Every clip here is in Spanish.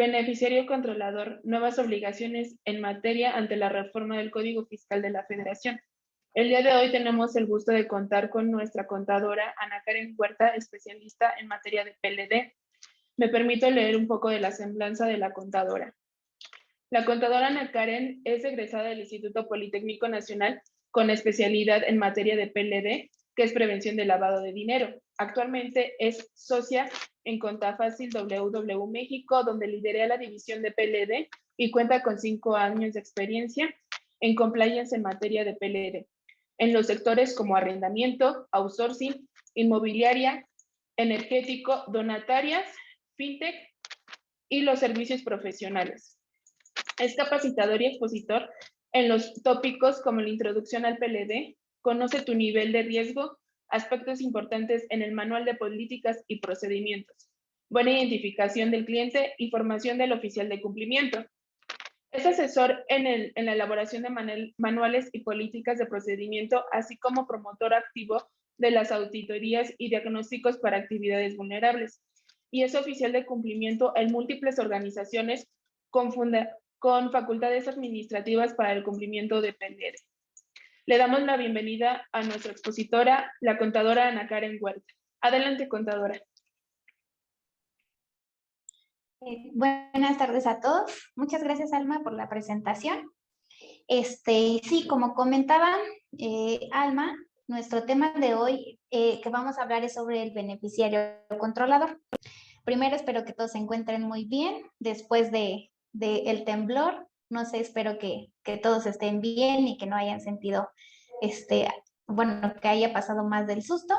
Beneficiario controlador, nuevas obligaciones en materia ante la reforma del Código Fiscal de la Federación. El día de hoy tenemos el gusto de contar con nuestra contadora Ana Karen Huerta, especialista en materia de PLD. Me permito leer un poco de la semblanza de la contadora. La contadora Ana Karen es egresada del Instituto Politécnico Nacional con especialidad en materia de PLD, que es prevención del lavado de dinero. Actualmente es socia en Contafácil WW México, donde lidera la división de PLD y cuenta con 5 años de experiencia en compliance en materia de PLD, en los sectores como arrendamiento, outsourcing, inmobiliaria, energético, donatarias, fintech y los servicios profesionales. Es capacitador y expositor en los tópicos como la introducción al PLD, conoce tu nivel de riesgo, aspectos importantes en el manual de políticas y procedimientos, buena identificación del cliente y formación del oficial de cumplimiento. Es asesor en la elaboración de manuales y políticas de procedimiento, así como promotor activo de las auditorías y diagnósticos para actividades vulnerables. Y es oficial de cumplimiento en múltiples organizaciones con facultades administrativas para el cumplimiento de PLD. Le damos la bienvenida a nuestra expositora, la contadora Ana Karen Huerta. Adelante, contadora. Buenas tardes a todos. Muchas gracias, Alma, por la presentación. Sí, como comentaba Alma, nuestro tema de hoy que vamos a hablar es sobre el beneficiario controlador. Primero, espero que todos se encuentren muy bien después del temblor. No sé, espero que todos estén bien y que no hayan sentido, bueno, que haya pasado más del susto.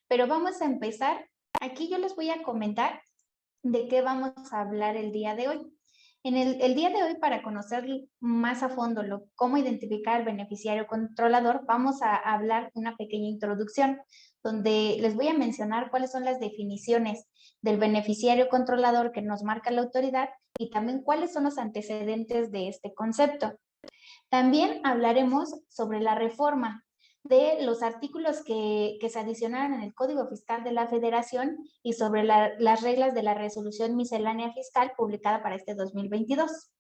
Pero vamos a empezar. Aquí yo les voy a comentar de qué vamos a hablar el día de hoy. En el día de hoy, para conocer más a fondo cómo identificar al beneficiario controlador, vamos a hablar una pequeña introducción donde les voy a mencionar cuáles son las definiciones del beneficiario controlador que nos marca la autoridad y también cuáles son los antecedentes de este concepto. También hablaremos sobre la reforma de los artículos que se adicionaron en el Código Fiscal de la Federación y sobre las reglas de la resolución miscelánea fiscal publicada para este 2022.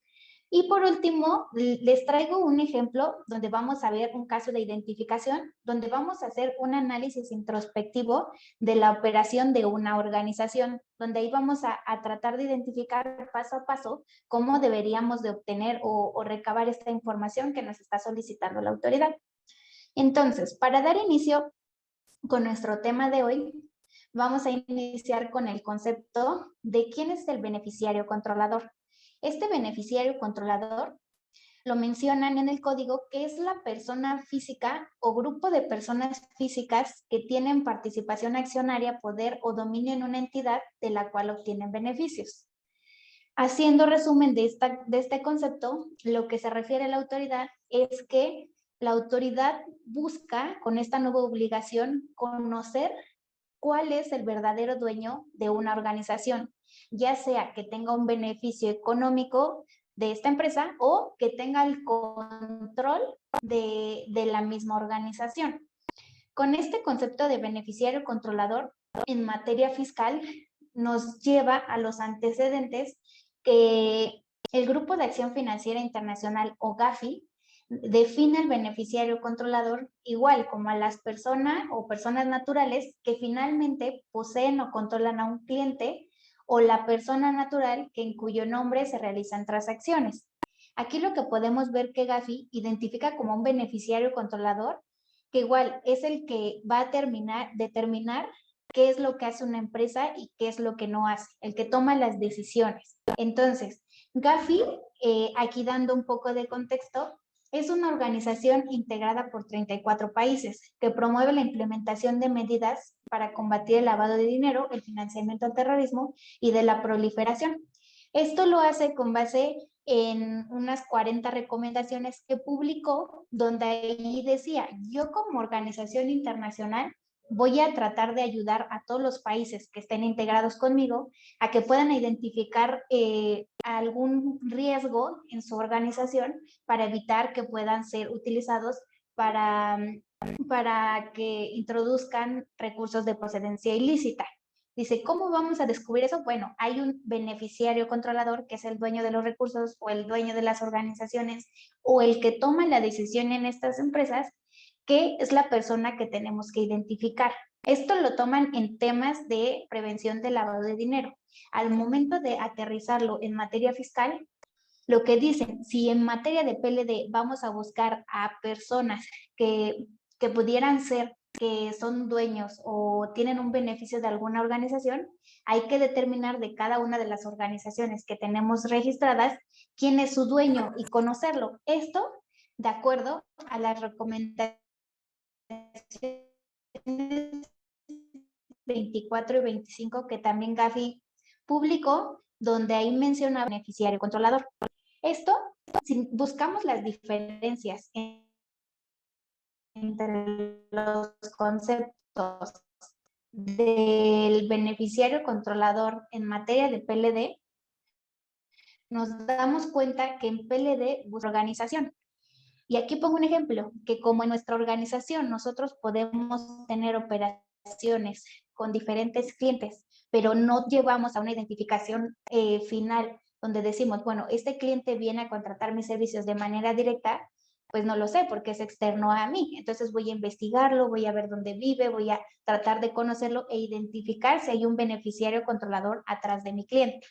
Y por último, les traigo un ejemplo donde vamos a ver un caso de identificación, donde vamos a hacer un análisis introspectivo de la operación de una organización, donde ahí vamos a tratar de identificar paso a paso cómo deberíamos de obtener o recabar esta información que nos está solicitando la autoridad. Entonces, para dar inicio con nuestro tema de hoy, vamos a iniciar con el concepto de quién es el beneficiario controlador. Este beneficiario controlador lo mencionan en el código que es la persona física o grupo de personas físicas que tienen participación accionaria, poder o dominio en una entidad de la cual obtienen beneficios. Haciendo resumen de este concepto, lo que se refiere a la autoridad es que la autoridad busca con esta nueva obligación conocer cuál es el verdadero dueño de una organización, ya sea que tenga un beneficio económico de esta empresa o que tenga el control de la misma organización. Con este concepto de beneficiario controlador en materia fiscal nos lleva a los antecedentes que el Grupo de Acción Financiera Internacional o GAFI define al beneficiario controlador igual como a las personas o personas naturales que finalmente poseen o controlan a un cliente o la persona natural en cuyo nombre se realizan transacciones. Aquí lo que podemos ver que GAFI identifica como un beneficiario controlador que igual es el que va a determinar qué es lo que hace una empresa y qué es lo que no hace, el que toma las decisiones. Entonces, GAFI, aquí dando un poco de contexto, es una organización integrada por 34 países que promueve la implementación de medidas para combatir el lavado de dinero, el financiamiento al terrorismo y de la proliferación. Esto lo hace con base en unas 40 recomendaciones que publicó, donde ahí decía, yo como organización internacional voy a tratar de ayudar a todos los países que estén integrados conmigo a que puedan identificar algún riesgo en su organización para evitar que puedan ser utilizados para que introduzcan recursos de procedencia ilícita. Dice, ¿cómo vamos a descubrir eso? Bueno, hay un beneficiario controlador que es el dueño de los recursos o el dueño de las organizaciones o el que toma la decisión en estas empresas, que es la persona que tenemos que identificar. Esto lo toman en temas de prevención de lavado de dinero. Al momento de aterrizarlo en materia fiscal, lo que dicen, si en materia de PLD vamos a buscar a personas que pudieran ser, que son dueños o tienen un beneficio de alguna organización, hay que determinar de cada una de las organizaciones que tenemos registradas quién es su dueño y conocerlo. Esto de acuerdo a las recomendaciones 24 y 25 que también Gafi publicó, donde ahí menciona beneficiario controlador. Esto, si buscamos las diferencias entre los conceptos del beneficiario controlador en materia de PLD, nos damos cuenta que en PLD busca organización. Y aquí pongo un ejemplo, que como en nuestra organización nosotros podemos tener operaciones con diferentes clientes, pero no llevamos a una identificación final donde decimos, bueno, este cliente viene a contratar mis servicios de manera directa, pues no lo sé porque es externo a mí. Entonces voy a investigarlo, voy a ver dónde vive, voy a tratar de conocerlo e identificar si hay un beneficiario controlador atrás de mi cliente.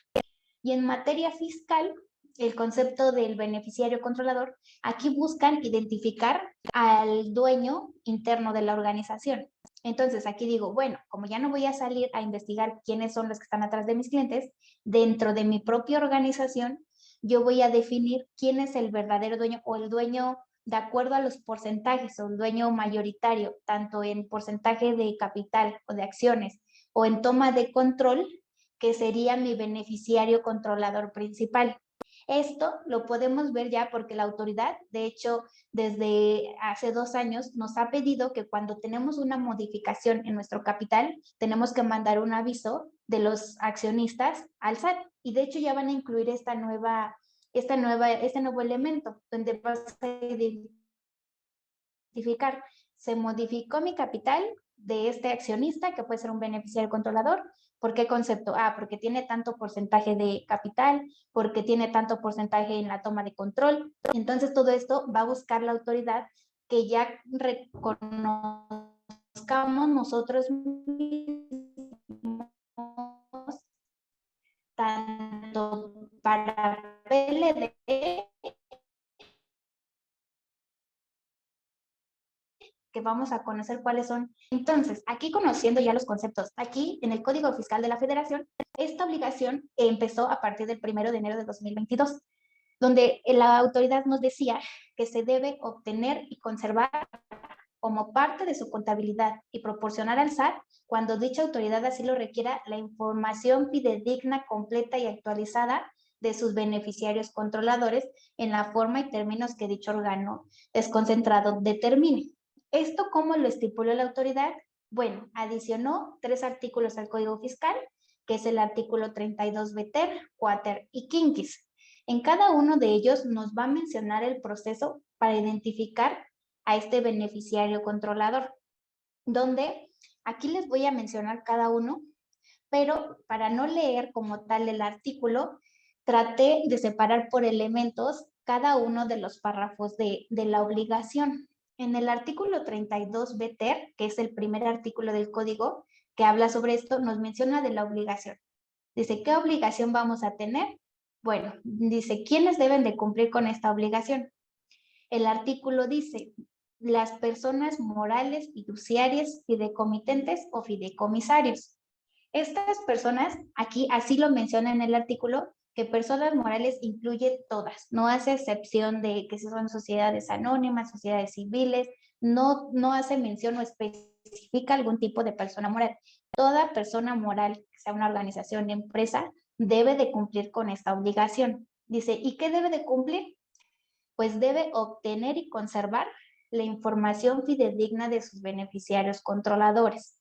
Y en materia fiscal, el concepto del beneficiario controlador, aquí buscan identificar al dueño interno de la organización. Entonces aquí digo, bueno, como ya no voy a salir a investigar quiénes son los que están atrás de mis clientes, dentro de mi propia organización, yo voy a definir quién es el verdadero dueño o el dueño de acuerdo a los porcentajes o el dueño mayoritario, tanto en porcentaje de capital o de acciones o en toma de control, que sería mi beneficiario controlador principal. Esto lo podemos ver ya porque la autoridad, de hecho, desde hace 2 años nos ha pedido que cuando tenemos una modificación en nuestro capital, tenemos que mandar un aviso de los accionistas al SAT. Y de hecho ya van a incluir este nuevo elemento donde vas a identificar, se modificó mi capital de este accionista, que puede ser un beneficiario controlador. ¿Por qué concepto? Porque tiene tanto porcentaje de capital, porque tiene tanto porcentaje en la toma de control. Entonces todo esto va a buscar la autoridad que ya reconozcamos nosotros mismos, tanto para PLD que vamos a conocer cuáles son. Entonces, aquí conociendo ya los conceptos, aquí en el Código Fiscal de la Federación, esta obligación empezó a partir del 1 de enero de 2022, donde la autoridad nos decía que se debe obtener y conservar como parte de su contabilidad y proporcionar al SAT, cuando dicha autoridad así lo requiera, la información fidedigna, completa y actualizada de sus beneficiarios controladores en la forma y términos que dicho órgano desconcentrado determine. ¿Esto cómo lo estipuló la autoridad? Bueno, adicionó 3 artículos al Código Fiscal, que es el artículo 32 Beter, Quater y Quinquis. En cada uno de ellos nos va a mencionar el proceso para identificar a este beneficiario controlador, donde aquí les voy a mencionar cada uno, pero para no leer como tal el artículo, traté de separar por elementos cada uno de los párrafos de la obligación. En el artículo 32 BTER, que es el primer artículo del código que habla sobre esto, nos menciona de la obligación. Dice, ¿qué obligación vamos a tener? Bueno, dice, ¿quiénes deben de cumplir con esta obligación? El artículo dice, las personas morales, fiduciarias, fideicomitentes o fideicomisarios. Estas personas, aquí así lo menciona en el artículo, que personas morales incluye todas, no hace excepción de que si son sociedades anónimas, sociedades civiles, no hace mención o especifica algún tipo de persona moral. Toda persona moral, que sea una organización, empresa, debe de cumplir con esta obligación. Dice, ¿y qué debe de cumplir? Pues debe obtener y conservar la información fidedigna de sus beneficiarios controladores.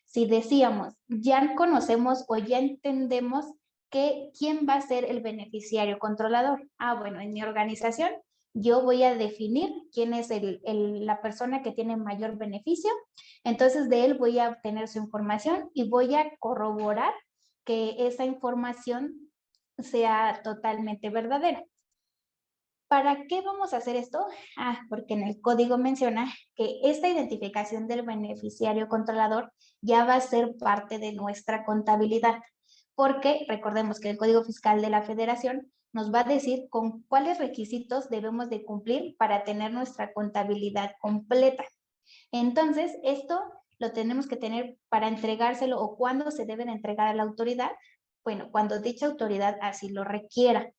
Si decíamos, ya conocemos o ya entendemos quién va a ser el beneficiario controlador. Bueno, en mi organización yo voy a definir quién es la persona que tiene mayor beneficio. Entonces de él voy a obtener su información y voy a corroborar que esa información sea totalmente verdadera. ¿Para qué vamos a hacer esto? Porque en el código menciona que esta identificación del beneficiario controlador ya va a ser parte de nuestra contabilidad, porque recordemos que el Código Fiscal de la Federación nos va a decir con cuáles requisitos debemos de cumplir para tener nuestra contabilidad completa. Entonces, esto lo tenemos que tener para entregárselo o cuándo se deben entregar a la autoridad. Bueno, cuando dicha autoridad así lo requiera,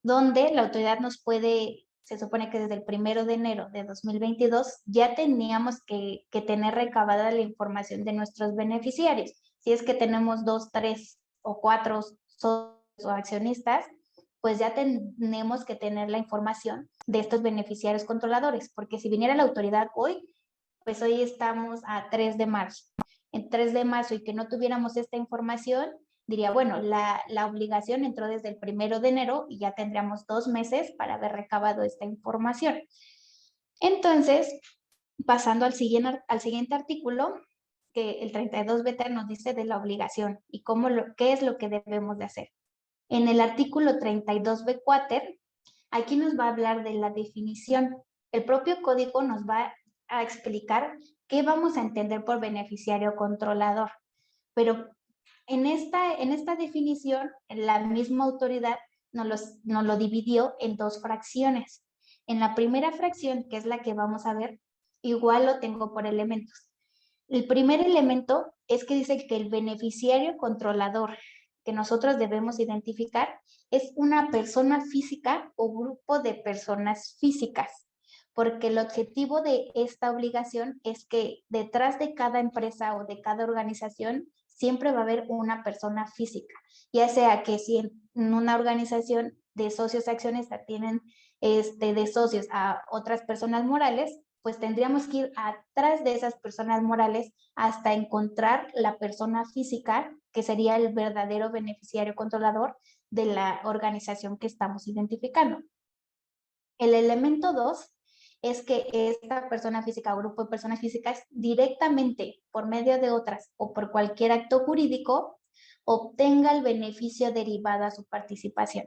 donde la autoridad nos puede, se supone que desde el 1 de enero de 2022 ya teníamos que tener recabada la información de nuestros beneficiarios. Si es que tenemos 2, 3 o 4 socios o accionistas, pues ya tenemos que tener la información de estos beneficiarios controladores, porque si viniera la autoridad hoy, pues hoy estamos a 3 de marzo. En 3 de marzo y que no tuviéramos esta información, diría, bueno, la obligación entró desde el 1 de enero y ya tendríamos 2 meses para haber recabado esta información. Entonces, pasando al siguiente artículo, que el 32 beta nos dice de la obligación y qué es lo que debemos de hacer. En el artículo 32 b quater, aquí nos va a hablar de la definición. El propio código nos va a explicar qué vamos a entender por beneficiario controlador. Pero en esta definición, la misma autoridad nos lo dividió en 2 fracciones. En la primera fracción, que es la que vamos a ver, igual lo tengo por elementos. El primer elemento es que dice que el beneficiario controlador que nosotros debemos identificar es una persona física o grupo de personas físicas, porque el objetivo de esta obligación es que detrás de cada empresa o de cada organización siempre va a haber una persona física, ya sea que si en una organización de socios accionistas tienen de socios a otras personas morales, pues tendríamos que ir atrás de esas personas morales hasta encontrar la persona física que sería el verdadero beneficiario controlador de la organización que estamos identificando. El elemento 2 es que esta persona física o grupo de personas físicas directamente por medio de otras o por cualquier acto jurídico obtenga el beneficio derivado a su participación.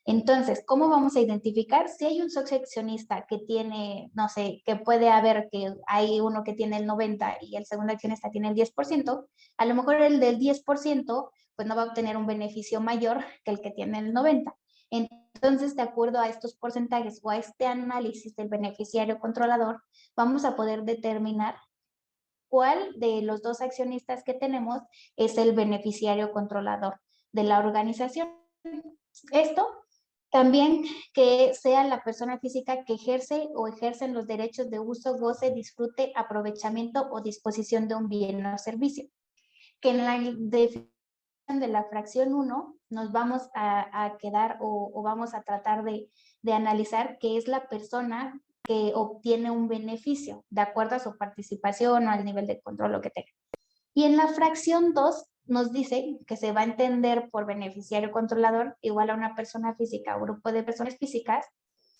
Entonces, ¿cómo vamos a identificar si hay un socio accionista que tiene, no sé, que puede haber que hay uno que tiene el 90% y el segundo accionista tiene el 10%? A lo mejor el del 10% pues no va a obtener un beneficio mayor que el que tiene el 90%. Entonces, de acuerdo a estos porcentajes o a este análisis del beneficiario controlador, vamos a poder determinar cuál de los 2 accionistas que tenemos es el beneficiario controlador de la organización. Esto también que sea la persona física que ejerce o ejercen los derechos de uso, goce, disfrute, aprovechamiento o disposición de un bien o servicio. Que en la definición de la fracción 1 nos vamos a quedar o vamos a tratar de analizar qué es la persona que obtiene un beneficio de acuerdo a su participación o al nivel de control lo que tenga. Y en la fracción 2 nos dice que se va a entender por beneficiario controlador igual a una persona física o grupo de personas físicas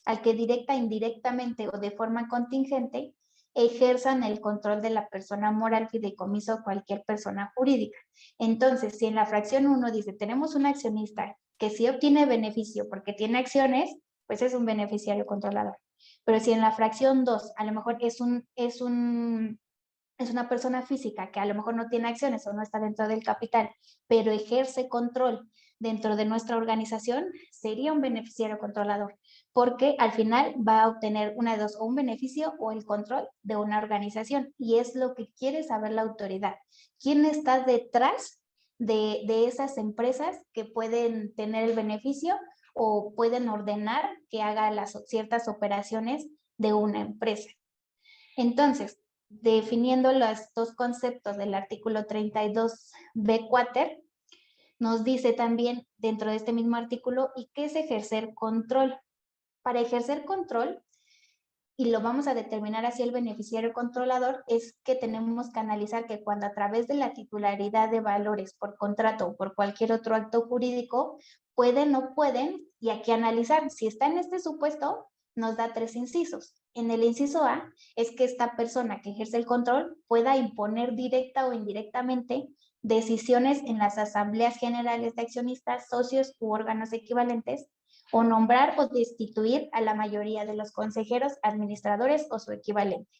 al que directa, indirectamente o de forma contingente ejerzan el control de la persona moral, fideicomiso o cualquier persona jurídica. Entonces, si en la fracción 1 dice, tenemos un accionista que sí obtiene beneficio porque tiene acciones, pues es un beneficiario controlador. Pero si en la fracción 2 a lo mejor es una persona física que a lo mejor no tiene acciones o no está dentro del capital, pero ejerce control dentro de nuestra organización, sería un beneficiario controlador, porque al final va a obtener una de dos, o un beneficio o el control de una organización, y es lo que quiere saber la autoridad. ¿Quién está detrás de esas empresas que pueden tener el beneficio o pueden ordenar que haga ciertas operaciones de una empresa? Entonces, definiendo los 2 conceptos del artículo 32 b quater, nos dice también dentro de este mismo artículo, ¿y qué es ejercer control? Para ejercer control, y lo vamos a determinar así el beneficiario controlador, es que tenemos que analizar que cuando a través de la titularidad de valores por contrato o por cualquier otro acto jurídico, pueden o pueden, y aquí analizar si está en este supuesto, nos da 3 incisos. En el inciso A es que esta persona que ejerce el control pueda imponer directa o indirectamente decisiones en las asambleas generales de accionistas, socios u órganos equivalentes, o nombrar o destituir a la mayoría de los consejeros, administradores o su equivalente.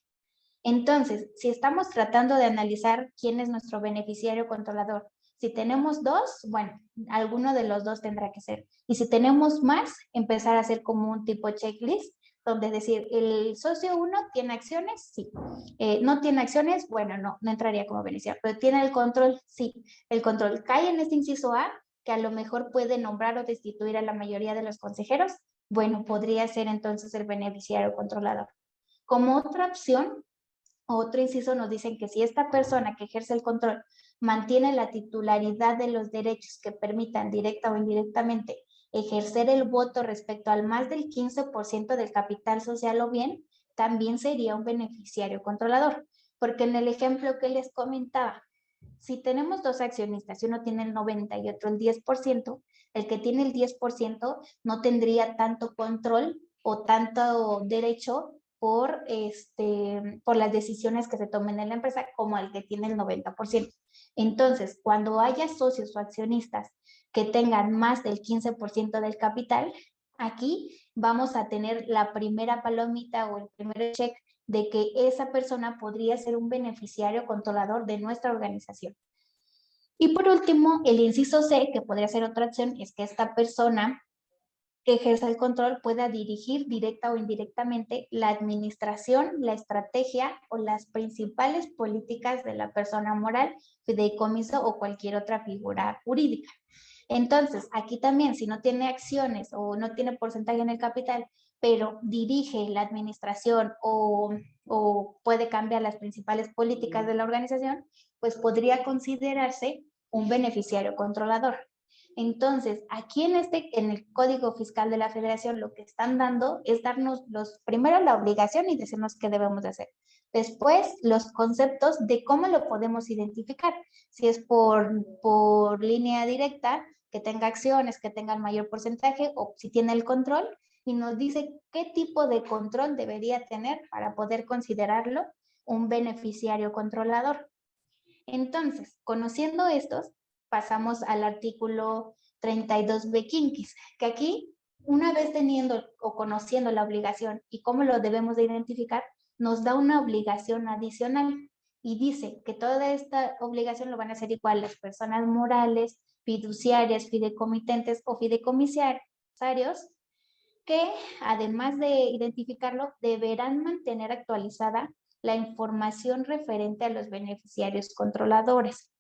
Entonces, si estamos tratando de analizar quién es nuestro beneficiario controlador, si tenemos dos, bueno, alguno de los dos tendrá que ser. Y si tenemos más, empezar a hacer como un tipo checklist, donde decir, ¿el socio 1 tiene acciones? Sí. ¿No tiene acciones? Bueno, no entraría como beneficiario, pero ¿tiene el control? Sí. El control cae en este inciso A, que a lo mejor puede nombrar o destituir a la mayoría de los consejeros. Bueno, podría ser entonces el beneficiario controlador. Como otra opción, otro inciso nos dicen que si esta persona que ejerce el control mantiene la titularidad de los derechos que permitan directa o indirectamente ejercer el voto respecto al más del 15% del capital social o bien, también sería un beneficiario controlador. Porque en el ejemplo que les comentaba, si tenemos dos accionistas y uno tiene el 90 y otro el 10%, el que tiene el 10% no tendría tanto control o tanto derecho por las decisiones que se tomen en la empresa como el que tiene el 90%. Entonces, cuando haya socios o accionistas que tengan más del 15% del capital, aquí vamos a tener la primera palomita o el primer check de que esa persona podría ser un beneficiario controlador de nuestra organización. Y por último, el inciso C, que podría ser otra opción, es que esta persona que ejerza el control pueda dirigir directa o indirectamente la administración, la estrategia o las principales políticas de la persona moral, fideicomiso o cualquier otra figura jurídica. Entonces, aquí también, si no tiene acciones o no tiene porcentaje en el capital, pero dirige la administración o puede cambiar las principales políticas de la organización, pues podría considerarse un beneficiario controlador. Entonces, aquí en el Código Fiscal de la Federación, lo que están dando es darnos primero la obligación y decirnos qué debemos de hacer. Después, los conceptos de cómo lo podemos identificar. Si es por línea directa, que tenga acciones, que tenga el mayor porcentaje, o si tiene el control, y nos dice qué tipo de control debería tener para poder considerarlo un beneficiario controlador. Entonces, conociendo estos, pasamos al artículo 32b quinquis, que aquí, una vez teniendo o conociendo la obligación y cómo lo debemos de identificar, nos da una obligación adicional y dice que toda esta obligación lo van a hacer igual las personas morales, fiduciarias, fideicomitentes o fideicomisarios, que además de identificarlo, deberán mantener actualizada la información referente a los beneficiarios controladores.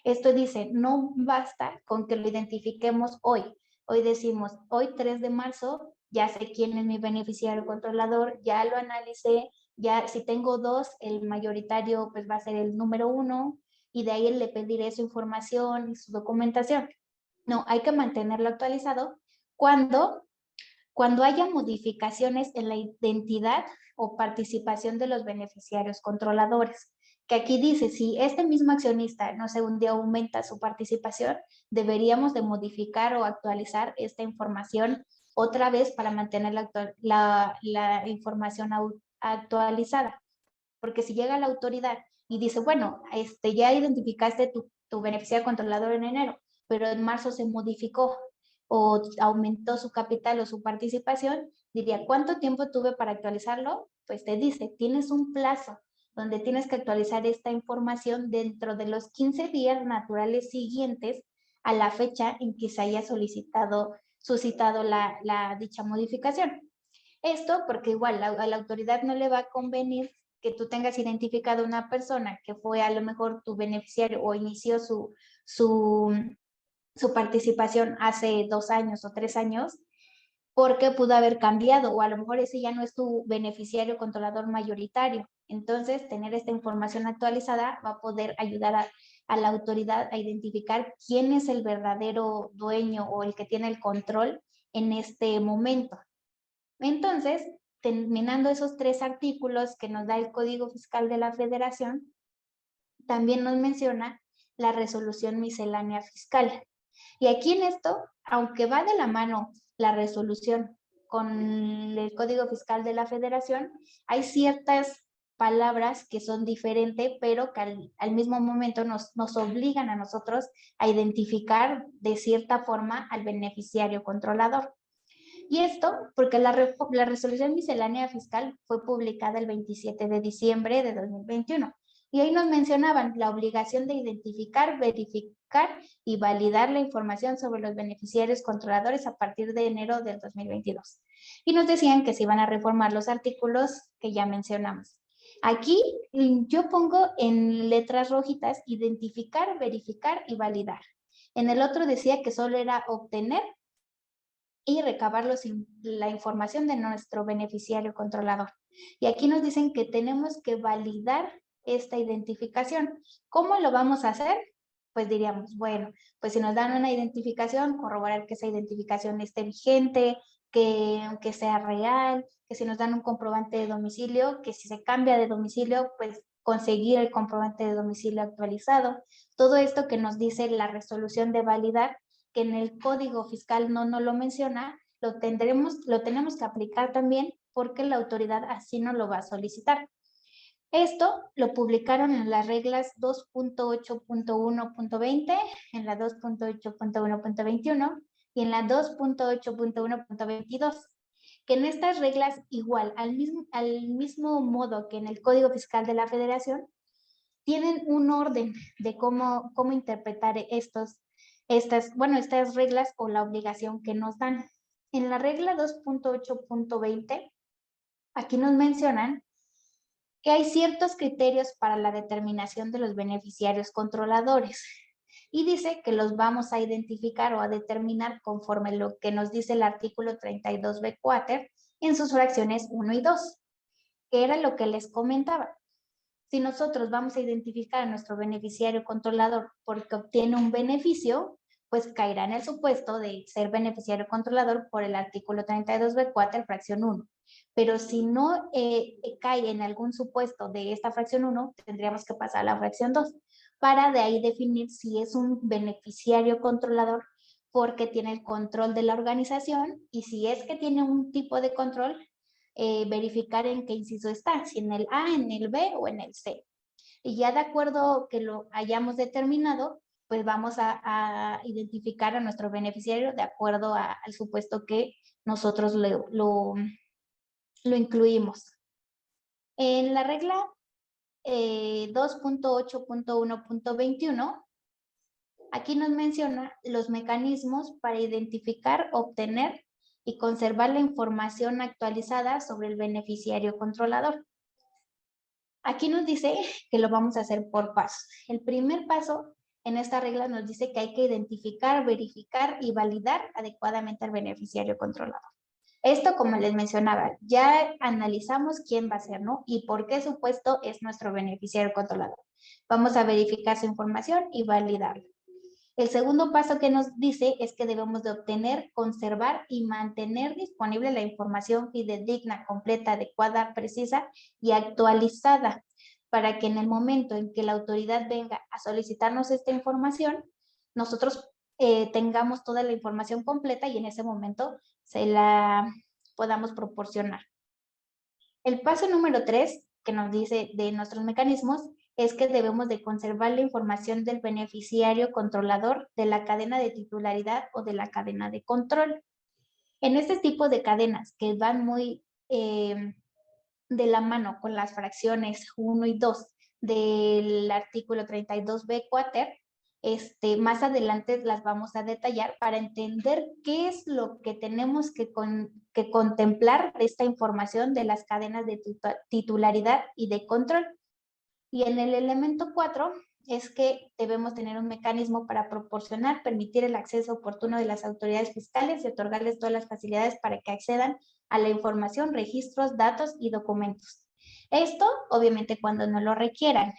Esto dice, no basta con que lo identifiquemos hoy. Hoy decimos, hoy 3 de marzo, ya sé quién es mi beneficiario controlador, ya lo analicé, ya si tengo dos, el mayoritario pues va a ser el número 1 y de ahí le pediré su información y su documentación. No, hay que mantenerlo actualizado cuando haya modificaciones en la identidad o participación de los beneficiarios controladores. Que aquí dice, si este mismo accionista, no sé, un día aumenta su participación, deberíamos de modificar o actualizar esta información otra vez para mantener la información actualizada. Porque si llega la autoridad y dice, bueno, ya identificaste tu beneficiario controlador en enero, pero en marzo se modificó o aumentó su capital o su participación, diría, ¿cuánto tiempo tuve para actualizarlo? Pues te dice, tienes un plazo donde tienes que actualizar esta información dentro de los 15 días naturales siguientes a la fecha en que se haya suscitado dicha modificación. Esto porque igual a la autoridad no le va a convenir que tú tengas identificado una persona que fue a lo mejor tu beneficiario o inició su participación hace 2 años o 3 años, porque pudo haber cambiado o a lo mejor ese ya no es tu beneficiario controlador mayoritario. Entonces, tener esta información actualizada va a poder ayudar a la autoridad a identificar quién es el verdadero dueño o el que tiene el control en este momento. Entonces, terminando esos 3 artículos que nos da el Código Fiscal de la Federación, también nos menciona la resolución miscelánea fiscal. Y aquí en esto, aunque va de la mano la resolución con el Código Fiscal de la Federación, hay ciertas palabras que son diferentes, pero que al mismo momento nos obligan a nosotros a identificar de cierta forma al beneficiario controlador. Y esto porque la resolución miscelánea fiscal fue publicada el 27 de diciembre de 2021. Y ahí nos mencionaban la obligación de identificar, verificar y validar la información sobre los beneficiarios controladores a partir de enero del 2022. Y nos decían que se iban a reformar los artículos que ya mencionamos. Aquí yo pongo en letras rojitas identificar, verificar y validar. En el otro decía que solo era obtener y recabar la información de nuestro beneficiario controlador. Y aquí nos dicen que tenemos que validar esta identificación. ¿Cómo lo vamos a hacer? Pues diríamos, bueno, pues si nos dan una identificación, corroborar que esa identificación esté vigente, que sea real, que si nos dan un comprobante de domicilio, que si se cambia de domicilio, pues conseguir el comprobante de domicilio actualizado. Todo esto que nos dice la resolución de validar, que en el Código Fiscal no nos lo menciona, lo tenemos que aplicar también porque la autoridad así nos lo va a solicitar. Esto lo publicaron en las reglas 2.8.1.20, en la 2.8.1.21 y en la 2.8.1.22, que en estas reglas igual, al mismo modo que en el Código Fiscal de la Federación, tienen un orden de cómo interpretar estas reglas o la obligación que nos dan. En la regla 2.8.20, aquí nos mencionan que hay ciertos criterios para la determinación de los beneficiarios controladores y dice que los vamos a identificar o a determinar conforme lo que nos dice el artículo 32b quater en sus fracciones 1 y 2, que era lo que les comentaba. Si nosotros vamos a identificar a nuestro beneficiario controlador porque obtiene un beneficio, pues caerá en el supuesto de ser beneficiario controlador por el artículo 32b quater fracción 1. Pero si no cae en algún supuesto de esta fracción 1, tendríamos que pasar a la fracción 2 para de ahí definir si es un beneficiario controlador porque tiene el control de la organización y si es que tiene un tipo de control, verificar en qué inciso está, si en el A, en el B o en el C. Y ya de acuerdo que lo hayamos determinado, pues vamos a identificar a nuestro beneficiario de acuerdo al supuesto que nosotros lo incluimos. En la regla 2.8.1.21, aquí nos menciona los mecanismos para identificar, obtener y conservar la información actualizada sobre el beneficiario controlador. Aquí nos dice que lo vamos a hacer por pasos. El primer paso en esta regla nos dice que hay que identificar, verificar y validar adecuadamente al beneficiario controlador. Esto, como les mencionaba, ya analizamos quién va a ser, ¿no? Y por qué supuesto es nuestro beneficiario controlador. Vamos a verificar su información y validarla. El segundo paso que nos dice es que debemos de obtener, conservar y mantener disponible la información fidedigna, completa, adecuada, precisa y actualizada para que en el momento en que la autoridad venga a solicitarnos esta información, nosotros tengamos toda la información completa y en ese momento se la podamos proporcionar. El paso número 3 que nos dice de nuestros mecanismos es que debemos de conservar la información del beneficiario controlador de la cadena de titularidad o de la cadena de control. En este tipo de cadenas que van muy de la mano con las fracciones 1 y 2 del artículo 32b quater, más adelante las vamos a detallar para entender qué es lo que tenemos que contemplar de esta información de las cadenas de titularidad y de control. Y en el elemento 4 es que debemos tener un mecanismo para proporcionar, permitir el acceso oportuno de las autoridades fiscales y otorgarles todas las facilidades para que accedan a la información, registros, datos y documentos. Esto, obviamente, cuando no lo requieran.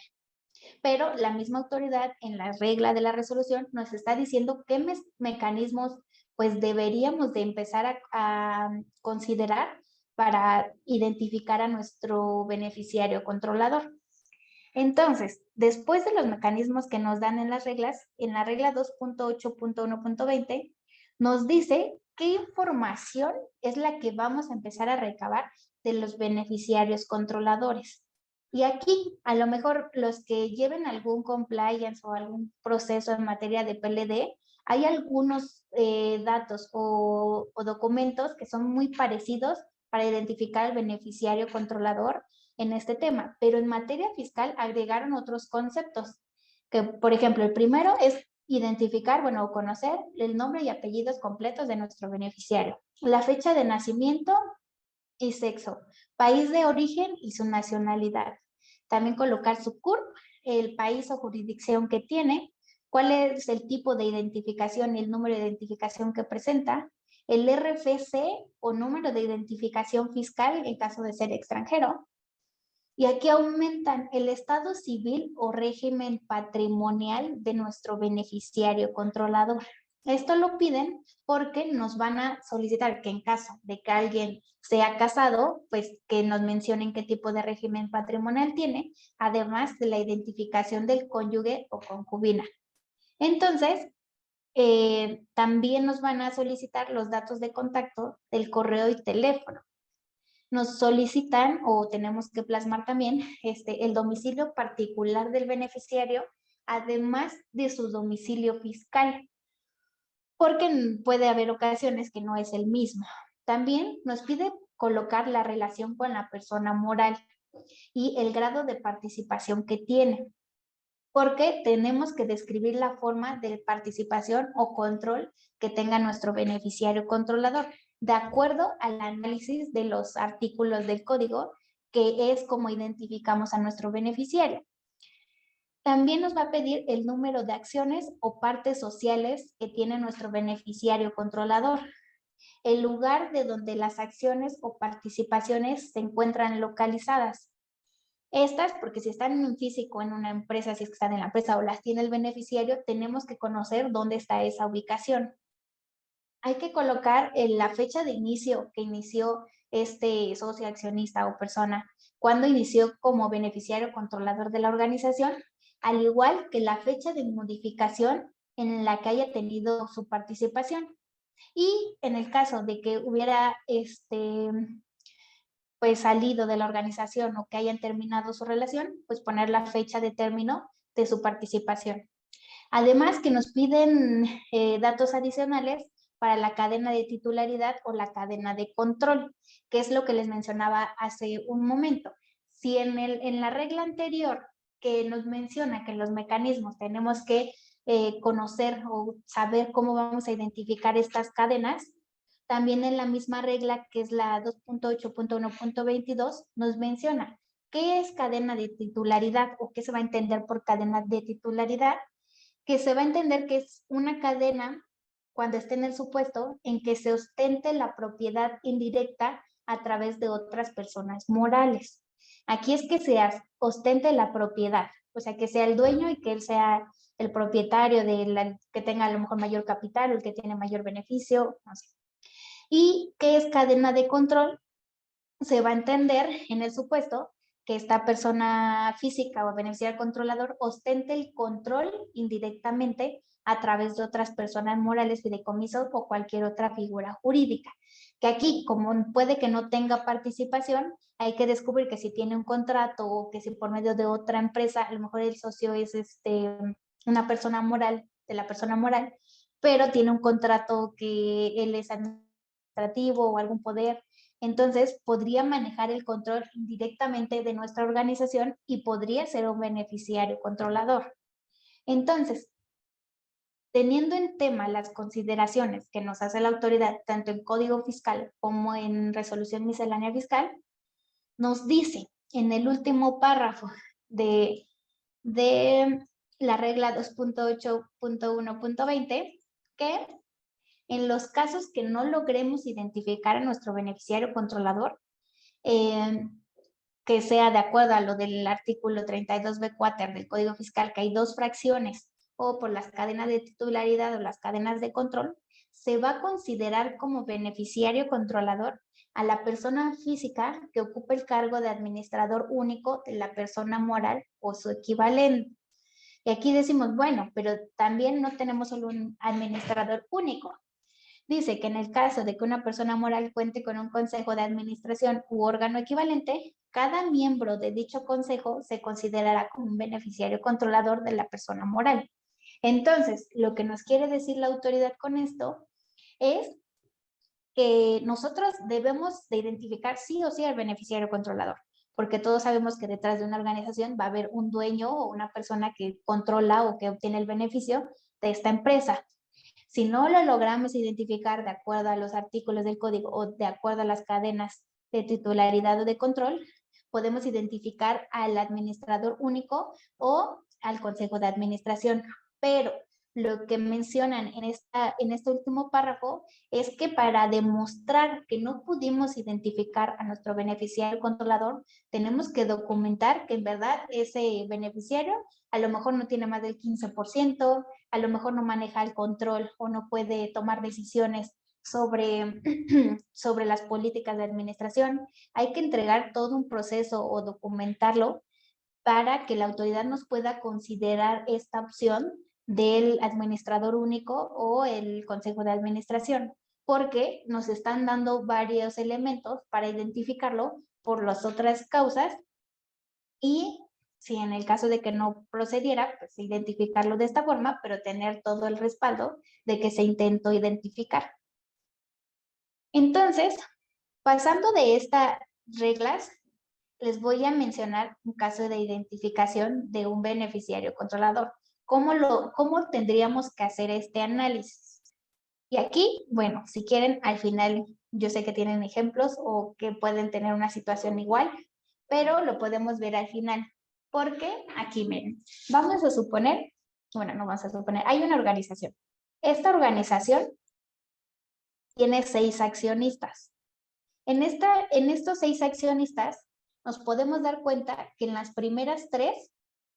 Pero la misma autoridad en la regla de la resolución nos está diciendo qué mecanismos pues deberíamos de empezar a considerar para identificar a nuestro beneficiario controlador. Entonces, después de los mecanismos que nos dan en las reglas, en la regla 2.8.1.20, nos dice qué información es la que vamos a empezar a recabar de los beneficiarios controladores. Y aquí, a lo mejor los que lleven algún compliance o algún proceso en materia de PLD, hay algunos datos o documentos que son muy parecidos para identificar al beneficiario controlador en este tema, pero en materia fiscal agregaron otros conceptos, que por ejemplo, el primero es identificar, bueno, o conocer el nombre y apellidos completos de nuestro beneficiario, la fecha de nacimiento y sexo, país de origen y su nacionalidad. También colocar su CURP, el país o jurisdicción que tiene, cuál es el tipo de identificación y el número de identificación que presenta, el RFC o número de identificación fiscal en caso de ser extranjero. Y aquí aumentan el estado civil o régimen patrimonial de nuestro beneficiario controlador. Esto lo piden porque nos van a solicitar que en caso de que alguien sea casado, pues que nos mencionen qué tipo de régimen patrimonial tiene, además de la identificación del cónyuge o concubina. Entonces, también nos van a solicitar los datos de contacto del correo y teléfono. Nos solicitan o tenemos que plasmar también el domicilio particular del beneficiario, además de su domicilio fiscal, porque puede haber ocasiones que no es el mismo. También nos pide colocar la relación con la persona moral y el grado de participación que tiene, porque tenemos que describir la forma de participación o control que tenga nuestro beneficiario controlador, de acuerdo al análisis de los artículos del código, que es como identificamos a nuestro beneficiario. También nos va a pedir el número de acciones o partes sociales que tiene nuestro beneficiario controlador, el lugar de donde las acciones o participaciones se encuentran localizadas. Estas, porque si están en un físico, en una empresa, si es que están en la empresa o las tiene el beneficiario, tenemos que conocer dónde está esa ubicación. Hay que colocar la fecha de inicio que inició este socio accionista o persona, cuando inició como beneficiario controlador de la organización, al igual que la fecha de modificación en la que haya tenido su participación. Y en el caso de que hubiera pues salido de la organización o que hayan terminado su relación, pues poner la fecha de término de su participación. Además que nos piden datos adicionales para la cadena de titularidad o la cadena de control, que es lo que les mencionaba hace un momento. Si en la regla anterior que nos menciona que los mecanismos tenemos que conocer o saber cómo vamos a identificar estas cadenas, también en la misma regla, que es la 2.8.1.22, nos menciona qué es cadena de titularidad o qué se va a entender por cadena de titularidad, que se va a entender que es una cadena cuando esté en el supuesto en que se ostente la propiedad indirecta a través de otras personas morales. Aquí es que se ostente la propiedad, o sea, que sea el dueño y que él sea el propietario que tenga a lo mejor mayor capital o el que tiene mayor beneficio, no sé. ¿Y qué es cadena de control? Se va a entender en el supuesto que esta persona física o beneficiario controlador ostente el control indirectamente a través de otras personas morales, fideicomisos o cualquier otra figura jurídica. Que aquí, como puede que no tenga participación, hay que descubrir que si tiene un contrato o que si por medio de otra empresa, a lo mejor el socio es una persona moral, de la persona moral, pero tiene un contrato que él es administrativo o algún poder. Entonces, podría manejar el control directamente de nuestra organización y podría ser un beneficiario controlador. Entonces, teniendo en tema las consideraciones que nos hace la autoridad, tanto en Código Fiscal como en Resolución Miscelánea Fiscal, nos dice en el último párrafo de la regla 2.8.1.20 que en los casos que no logremos identificar a nuestro beneficiario controlador, que sea de acuerdo a lo del artículo 32b4 del Código Fiscal, que hay dos fracciones, o por las cadenas de titularidad o las cadenas de control, se va a considerar como beneficiario controlador a la persona física que ocupe el cargo de administrador único de la persona moral o su equivalente. Y aquí decimos, bueno, pero también no tenemos solo un administrador único. Dice que en el caso de que una persona moral cuente con un consejo de administración u órgano equivalente, cada miembro de dicho consejo se considerará como un beneficiario controlador de la persona moral. Entonces, lo que nos quiere decir la autoridad con esto es que nosotros debemos de identificar sí o sí al beneficiario controlador, porque todos sabemos que detrás de una organización va a haber un dueño o una persona que controla o que obtiene el beneficio de esta empresa. Si no lo logramos identificar de acuerdo a los artículos del código o de acuerdo a las cadenas de titularidad o de control, podemos identificar al administrador único o al consejo de administración. Pero lo que mencionan en este último párrafo es que para demostrar que no pudimos identificar a nuestro beneficiario controlador, tenemos que documentar que en verdad ese beneficiario a lo mejor no tiene más del 15%, a lo mejor no maneja el control o no puede tomar decisiones sobre, sobre las políticas de administración. Hay que entregar todo un proceso o documentarlo para que la autoridad nos pueda considerar esta opción del administrador único o el consejo de administración, porque nos están dando varios elementos para identificarlo por las otras causas y si en el caso de que no procediera, pues identificarlo de esta forma, pero tener todo el respaldo de que se intentó identificar. Entonces, pasando de estas reglas, les voy a mencionar un caso de identificación de un beneficiario controlador. ¿Cómo tendríamos que hacer este análisis? Y aquí, bueno, si quieren, al final yo sé que tienen ejemplos o que pueden tener una situación igual, pero lo podemos ver al final. Porque aquí, miren, vamos a suponer, bueno, no vamos a suponer, hay una organización. Esta organización tiene 6 accionistas. En estos 6 accionistas nos podemos dar cuenta que en las primeras 3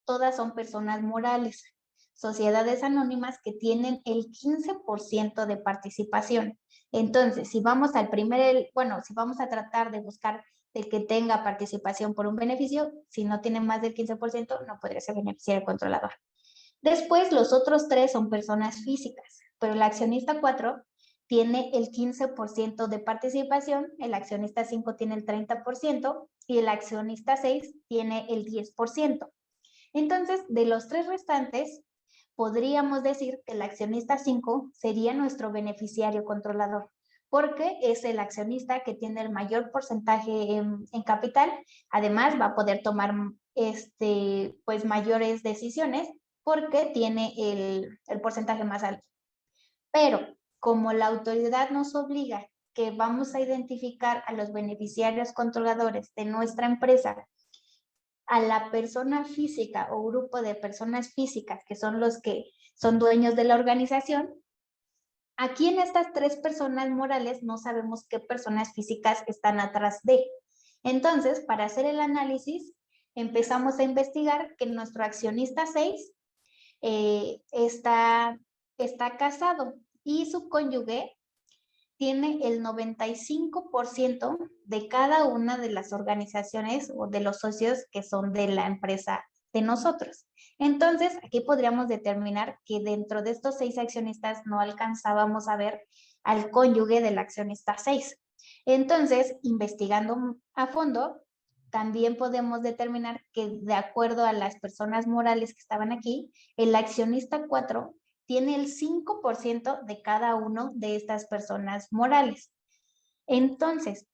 todas son personas morales, sociedades anónimas que tienen el 15% de participación. Entonces, si vamos al si vamos a tratar de buscar el que tenga participación por un beneficio, si no tiene más del 15%, no podría ser beneficiario controlador. Después, los otros 3 son personas físicas, pero el accionista 4 tiene el 15% de participación, el accionista 5 tiene el 30% y el accionista 6 tiene el 10%. Entonces, de los 3 restantes, podríamos decir que el accionista 5 sería nuestro beneficiario controlador, porque es el accionista que tiene el mayor porcentaje en capital. Además, va a poder tomar pues mayores decisiones porque tiene el porcentaje más alto. Pero como la autoridad nos obliga que vamos a identificar a los beneficiarios controladores de nuestra empresa, a la persona física o grupo de personas físicas que son los que son dueños de la organización, aquí en estas 3 personas morales no sabemos qué personas físicas están atrás de. Entonces, para hacer el análisis, empezamos a investigar que nuestro accionista 6 está casado y su cónyuge tiene el 95% de cada una de las organizaciones o de los socios que son de la empresa de nosotros. Entonces, aquí podríamos determinar que dentro de estos 6 accionistas no alcanzábamos a ver al cónyuge del accionista 6. Entonces, investigando a fondo, también podemos determinar que de acuerdo a las personas morales que estaban aquí, el accionista 4 tiene el 5% de cada uno de estas personas morales. Entonces,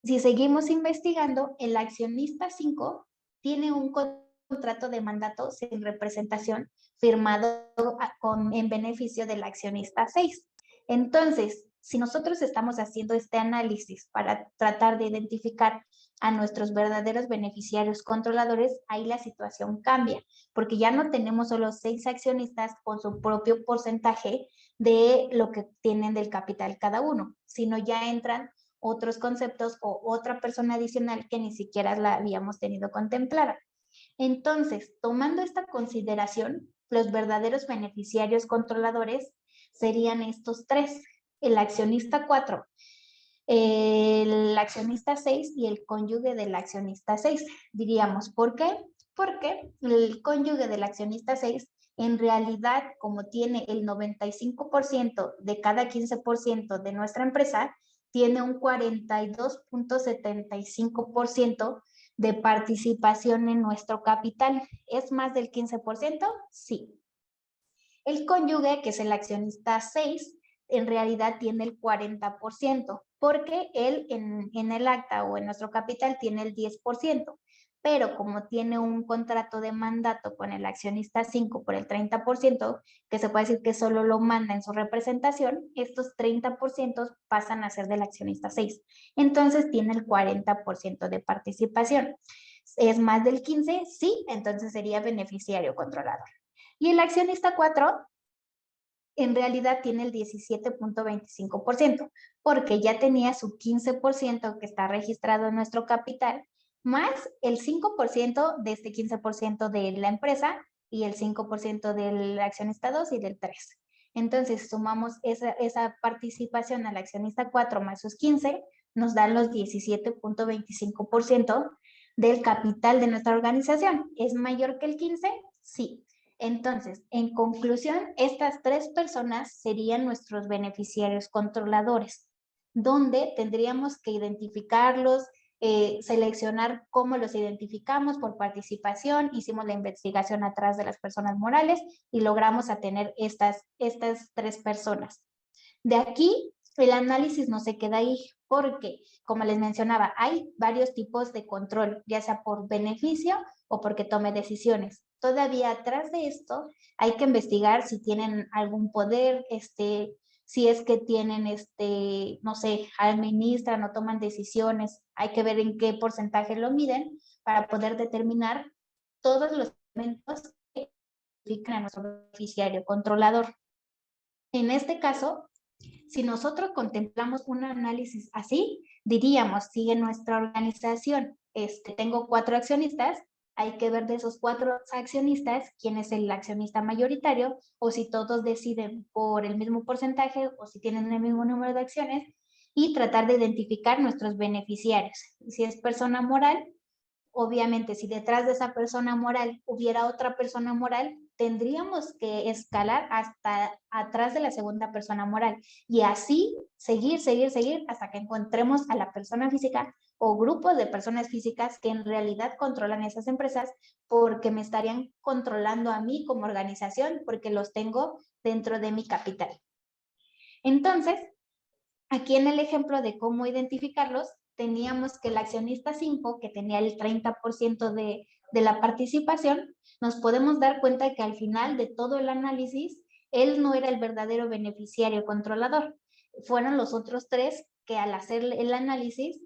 si seguimos investigando, el accionista 5 tiene un contrato de mandato sin representación firmado en beneficio del accionista 6. Entonces, si nosotros estamos haciendo este análisis para tratar de identificar a nuestros verdaderos beneficiarios controladores, ahí la situación cambia, porque ya no tenemos solo 6 accionistas con su propio porcentaje de lo que tienen del capital cada uno, sino ya entran otros conceptos o otra persona adicional que ni siquiera la habíamos tenido contemplada. Entonces, tomando esta consideración, los verdaderos beneficiarios controladores serían estos 3, el accionista 4, el accionista 6 y el cónyuge del accionista 6. Diríamos, ¿por qué? Porque el cónyuge del accionista 6 En realidad, como tiene el 95% de cada 15% de nuestra empresa, tiene un 42.75% de participación en nuestro capital. ¿Es más del 15%? Sí. El cónyuge, que es el accionista 6, en realidad tiene el 40%, porque él en el acta o en nuestro capital tiene el 10%, pero como tiene un contrato de mandato con el accionista 5 por el 30%, que se puede decir que solo lo manda en su representación, estos 30% pasan a ser del accionista 6. Entonces tiene el 40% de participación. ¿Es más del 15? Sí, entonces sería beneficiario controlador. Y el accionista 4 en realidad tiene el 17.25%, porque ya tenía su 15% que está registrado en nuestro capital, más el 5% de este 15% de la empresa y el 5% del accionista 2 y del 3. Entonces, sumamos esa participación al accionista 4 más sus 15, nos dan los 17.25% del capital de nuestra organización. ¿Es mayor que el 15? Sí. Entonces, en conclusión, estas 3 personas serían nuestros beneficiarios controladores, donde tendríamos que identificarlos, seleccionar cómo los identificamos por participación, hicimos la investigación atrás de las personas morales y logramos tener estas 3 personas. De aquí, el análisis no se queda ahí, porque, como les mencionaba, hay varios tipos de control, ya sea por beneficio o porque tome decisiones. Todavía atrás de esto, hay que investigar si tienen algún poder, si es que tienen, no sé, administran o toman decisiones, hay que ver en qué porcentaje lo miden para poder determinar todos los elementos que identifican a nuestro beneficiario controlador. En este caso, si nosotros contemplamos un análisis así, diríamos, si en nuestra organización tengo 4 accionistas, hay que ver de esos 4 accionistas quién es el accionista mayoritario, o si todos deciden por el mismo porcentaje, o si tienen el mismo número de acciones, y tratar de identificar nuestros beneficiarios. Si es persona moral, obviamente, si detrás de esa persona moral hubiera otra persona moral, tendríamos que escalar hasta atrás de la segunda persona moral y así seguir hasta que encontremos a la persona física o grupos de personas físicas que en realidad controlan esas empresas, porque me estarían controlando a mí como organización, porque los tengo dentro de mi capital. Entonces, aquí en el ejemplo de cómo identificarlos, teníamos que el accionista 5, que tenía el 30% de la participación, nos podemos dar cuenta que al final de todo el análisis, él no era el verdadero beneficiario controlador. Fueron los otros 3 que al hacer el análisis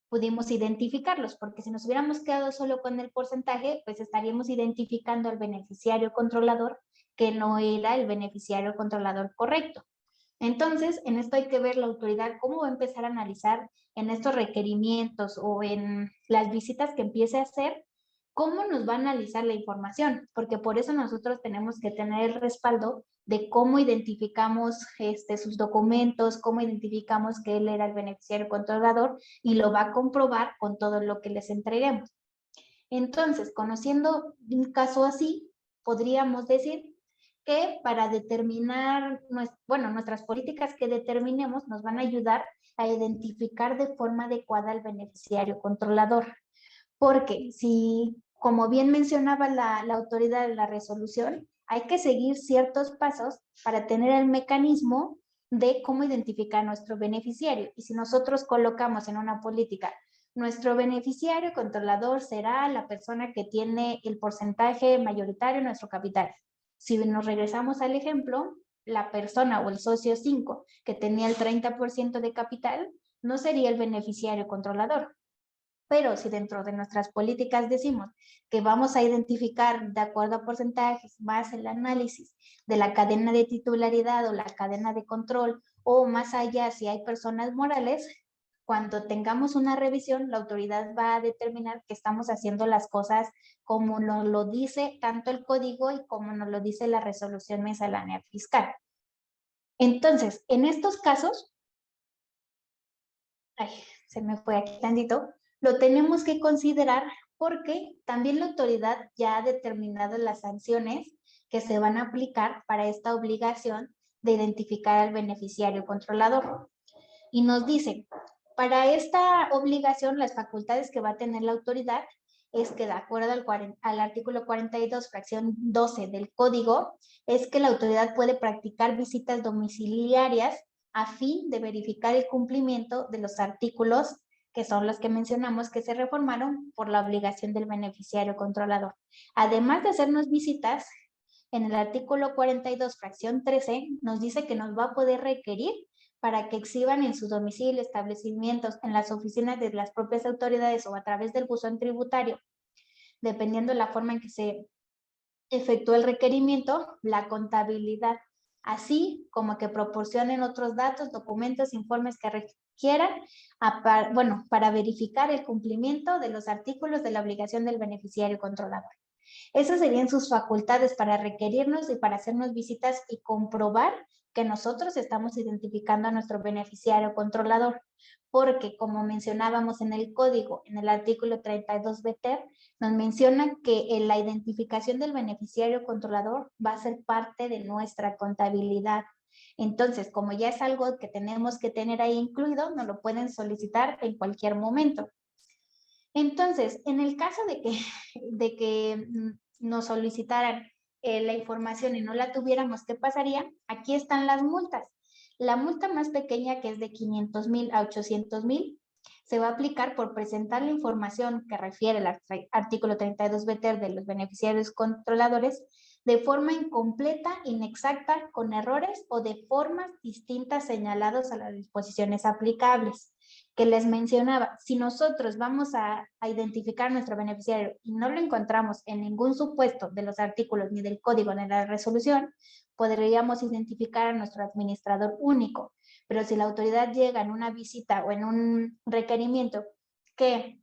pudimos identificarlos, porque si nos hubiéramos quedado solo con el porcentaje, pues estaríamos identificando al beneficiario controlador que no era el beneficiario controlador correcto. Entonces, en esto hay que ver la autoridad cómo va a empezar a analizar en estos requerimientos o en las visitas que empiece a hacer, cómo nos va a analizar la información, porque por eso nosotros tenemos que tener el respaldo de cómo identificamos sus documentos, cómo identificamos que él era el beneficiario controlador y lo va a comprobar con todo lo que les entreguemos. Entonces, conociendo un caso así, podríamos decir que para determinar, nuestras políticas que determinemos nos van a ayudar a identificar de forma adecuada al beneficiario controlador. Porque si, como bien mencionaba la autoridad de la resolución, hay que seguir ciertos pasos para tener el mecanismo de cómo identificar a nuestro beneficiario. Y si nosotros colocamos en una política, nuestro beneficiario controlador será la persona que tiene el porcentaje mayoritario en nuestro capital. Si nos regresamos al ejemplo, la persona o el socio 5 que tenía el 30% de capital no sería el beneficiario controlador. Pero si dentro de nuestras políticas decimos que vamos a identificar de acuerdo a porcentajes más el análisis de la cadena de titularidad o la cadena de control, o más allá si hay personas morales, cuando tengamos una revisión, la autoridad va a determinar que estamos haciendo las cosas como nos lo dice tanto el código y como nos lo dice la resolución miscelánea fiscal. Entonces, en estos casos, se me fue aquí tantito, lo tenemos que considerar porque también la autoridad ya ha determinado las sanciones que se van a aplicar para esta obligación de identificar al beneficiario controlador. Y nos dice, para esta obligación, las facultades que va a tener la autoridad es que, de acuerdo al artículo 42, fracción 12 del Código, es que la autoridad puede practicar visitas domiciliarias a fin de verificar el cumplimiento de los artículos que son los que mencionamos que se reformaron por la obligación del beneficiario controlador. Además de hacernos visitas, en el artículo 42, fracción 13, nos dice que nos va a poder requerir para que exhiban en su domicilio, establecimientos, en las oficinas de las propias autoridades o a través del buzón tributario, dependiendo de la forma en que se efectúe el requerimiento, la contabilidad, así como que proporcionen otros datos, documentos, informes que requieran, para verificar el cumplimiento de los artículos de la obligación del beneficiario controlador. Esas serían sus facultades para requerirnos y para hacernos visitas y comprobar que nosotros estamos identificando a nuestro beneficiario controlador, porque como mencionábamos en el código, en el artículo 32 BTER, nos menciona que la identificación del beneficiario controlador va a ser parte de nuestra contabilidad. Entonces, como ya es algo que tenemos que tener ahí incluido, nos lo pueden solicitar en cualquier momento. Entonces, en el caso de que nos solicitaran la información y no la tuviéramos, ¿qué pasaría? Aquí están las multas. La multa más pequeña, que es de 500,000 a 800,000, se va a aplicar por presentar la información que refiere al artículo 32 BTER de los beneficiarios controladores de forma incompleta, inexacta, con errores o de formas distintas señalados a las disposiciones aplicables. Que les mencionaba, si nosotros vamos a identificar a nuestro beneficiario y no lo encontramos en ningún supuesto de los artículos ni del código ni de la resolución, podríamos identificar a nuestro administrador único. Pero si la autoridad llega en una visita o en un requerimiento que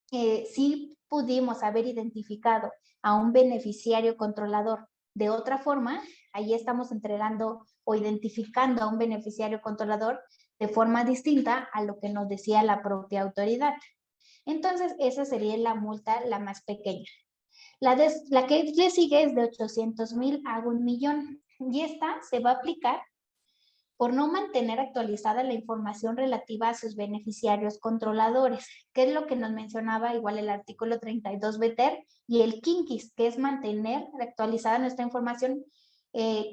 sí pudimos haber identificado a un beneficiario controlador de otra forma, ahí estamos entregando o identificando a un beneficiario controlador de forma distinta a lo que nos decía la propia autoridad. Entonces, esa sería la multa la más pequeña. La que le sigue es de 800,000 a 1,000,000 y esta se va a aplicar por no mantener actualizada la información relativa a sus beneficiarios controladores, que es lo que nos mencionaba igual el artículo 32 BTER y el KINKIS, que es mantener actualizada nuestra información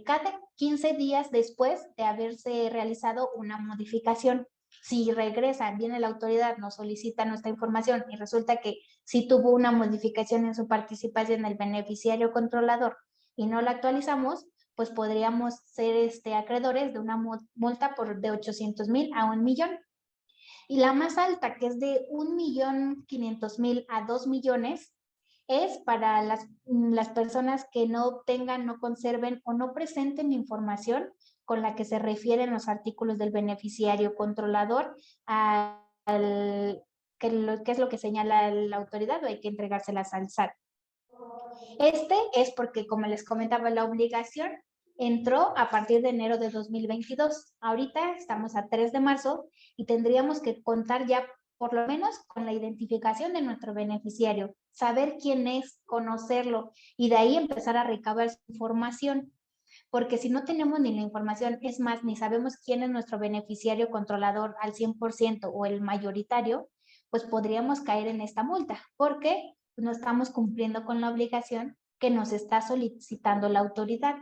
cada 15 días después de haberse realizado una modificación. Si regresan, viene la autoridad, nos solicita nuestra información y resulta que sí tuvo una modificación en su participación el beneficiario controlador y no la actualizamos, pues podríamos ser acreedores de una multa de 800,000 a 1,000,000. Y la más alta, que es de 1,500,000 a 2,000,000, es para las personas que no obtengan, no conserven o no presenten información con la que se refieren los artículos del beneficiario controlador, que es lo que señala la autoridad, o hay que entregárselas al SAT. Este es porque, como les comentaba, la obligación entró a partir de enero de 2022. Ahorita estamos a 3 de marzo y tendríamos que contar ya por lo menos con la identificación de nuestro beneficiario, saber quién es, conocerlo y de ahí empezar a recabar su información. Porque si no tenemos ni la información, es más, ni sabemos quién es nuestro beneficiario controlador al 100% o el mayoritario, pues podríamos caer en esta multa, porque no estamos cumpliendo con la obligación que nos está solicitando la autoridad.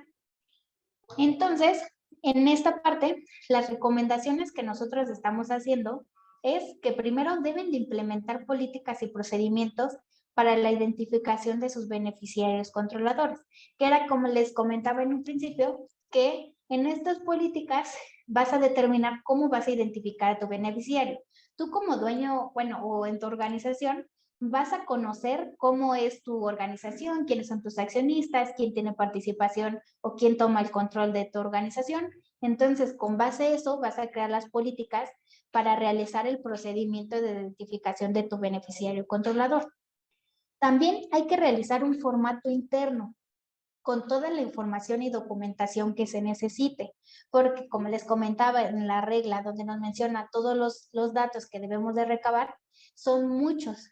Entonces, en esta parte, las recomendaciones que nosotros estamos haciendo es que primero deben de implementar políticas y procedimientos para la identificación de sus beneficiarios controladores, que era como les comentaba en un principio, que en estas políticas vas a determinar cómo vas a identificar a tu beneficiario. Tú como dueño, o en tu organización, vas a conocer cómo es tu organización, quiénes son tus accionistas, quién tiene participación o quién toma el control de tu organización. Entonces, con base a eso, vas a crear las políticas para realizar el procedimiento de identificación de tu beneficiario controlador. También hay que realizar un formato interno con toda la información y documentación que se necesite, porque como les comentaba en la regla donde nos menciona todos los datos que debemos de recabar, son muchos,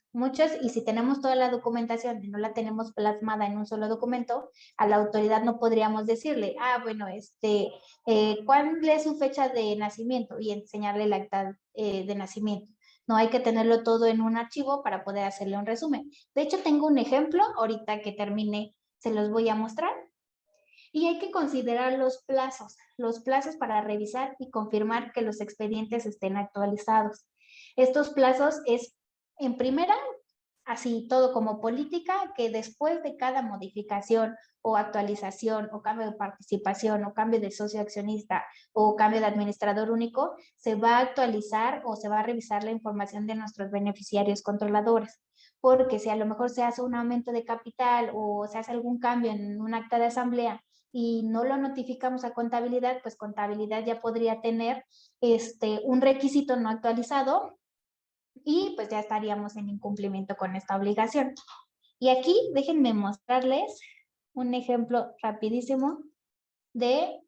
y si tenemos toda la documentación y no la tenemos plasmada en un solo documento, a la autoridad no podríamos decirle, bueno, ¿cuál es su fecha de nacimiento? Y enseñarle el acta de nacimiento. No, hay que tenerlo todo en un archivo para poder hacerle un resumen. De hecho, tengo un ejemplo, ahorita que termine se los voy a mostrar. Y hay que considerar los plazos para revisar y confirmar que los expedientes estén actualizados. Estos plazos es, en primera, así todo como política, que después de cada modificación o actualización o cambio de participación o cambio de socio accionista o cambio de administrador único, se va a actualizar o se va a revisar la información de nuestros beneficiarios controladores. Porque si a lo mejor se hace un aumento de capital o se hace algún cambio en un acta de asamblea y no lo notificamos a contabilidad, pues contabilidad ya podría tener un requisito no actualizado y pues ya estaríamos en incumplimiento con esta obligación. Y aquí déjenme mostrarles un ejemplo rapidísimo de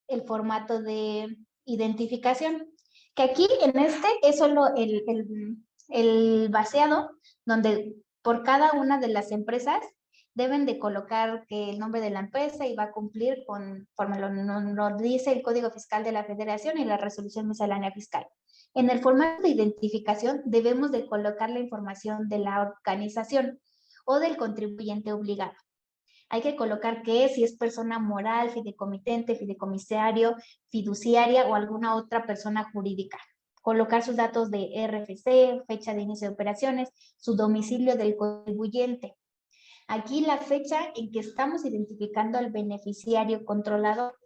el formato de identificación, que aquí en este es solo el vaciado, donde por cada una de las empresas deben de colocar que el nombre de la empresa y va a cumplir conforme lo dice el Código Fiscal de la Federación y la Resolución Miscelánea Fiscal. En el formato de identificación debemos de colocar la información de la organización o del contribuyente obligado. Hay que colocar que si es persona moral, fideicomitente, fideicomisario, fiduciaria o alguna otra persona jurídica. Colocar sus datos de RFC, fecha de inicio de operaciones, su domicilio del contribuyente. Aquí la fecha en que estamos identificando al beneficiario controlador.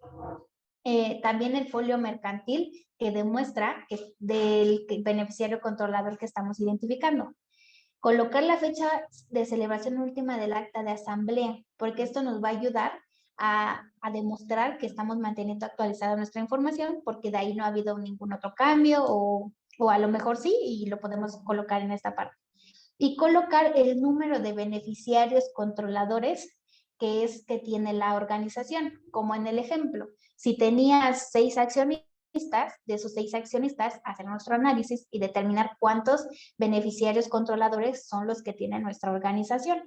También el folio mercantil que demuestra que es del beneficiario controlador que estamos identificando. Colocar la fecha de celebración última del acta de asamblea, porque esto nos va a ayudar a demostrar que estamos manteniendo actualizada nuestra información, porque de ahí no ha habido ningún otro cambio o a lo mejor sí, y lo podemos colocar en esta parte. Y colocar el número de beneficiarios controladores que tiene la organización, como en el ejemplo. Si tenías 6 accionistas, de esos 6 accionistas, hacer nuestro análisis y determinar cuántos beneficiarios controladores son los que tiene nuestra organización.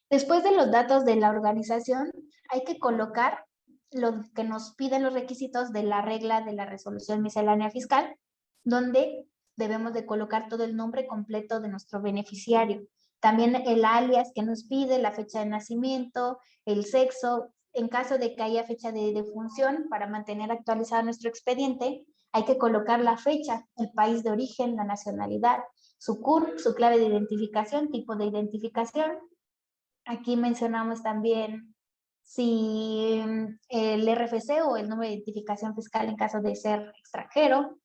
Después de los datos de la organización, hay que colocar lo que nos piden los requisitos de la regla de la resolución miscelánea fiscal, donde debemos de colocar todo el nombre completo de nuestro beneficiario. También el alias que nos pide, la fecha de nacimiento, el sexo. En caso de que haya fecha de defunción, para mantener actualizado nuestro expediente, hay que colocar la fecha, el país de origen, la nacionalidad, su CURP, su clave de identificación, tipo de identificación. Aquí mencionamos también si el RFC o el número de identificación fiscal en caso de ser extranjero,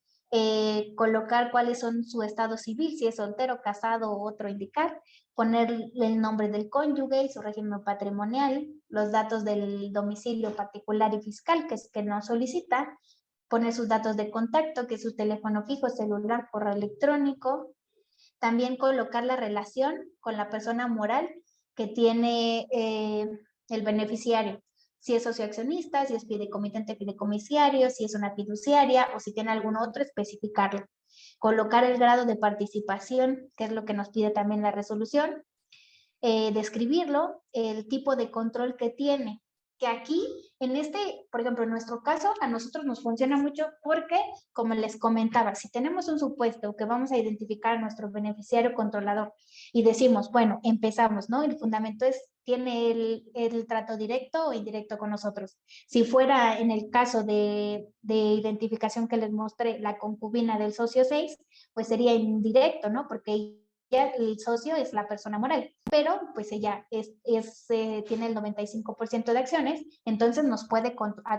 colocar cuáles son su estado civil, si es soltero, casado o otro indicar, poner el nombre del cónyuge y su régimen patrimonial, los datos del domicilio particular y fiscal que nos solicita, poner sus datos de contacto, que es su teléfono fijo, celular, correo electrónico, también colocar la relación con la persona moral que tiene el beneficiario. Si es socioaccionista, si es fideicomitente fideicomisario, si es una fiduciaria o si tiene algún otro, especificarlo. Colocar el grado de participación, que es lo que nos pide también la resolución. Describirlo, el tipo de control que tiene. Que aquí, por ejemplo, en nuestro caso, a nosotros nos funciona mucho porque, como les comentaba, si tenemos un supuesto que vamos a identificar a nuestro beneficiario controlador y decimos, bueno, empezamos, ¿no? El fundamento es, ¿tiene el trato directo o indirecto con nosotros? Si fuera en el caso de identificación que les mostré, la concubina del socio 6, pues sería indirecto, ¿no? Porque el socio es la persona moral, pero pues ella tiene el 95% de acciones, entonces nos puede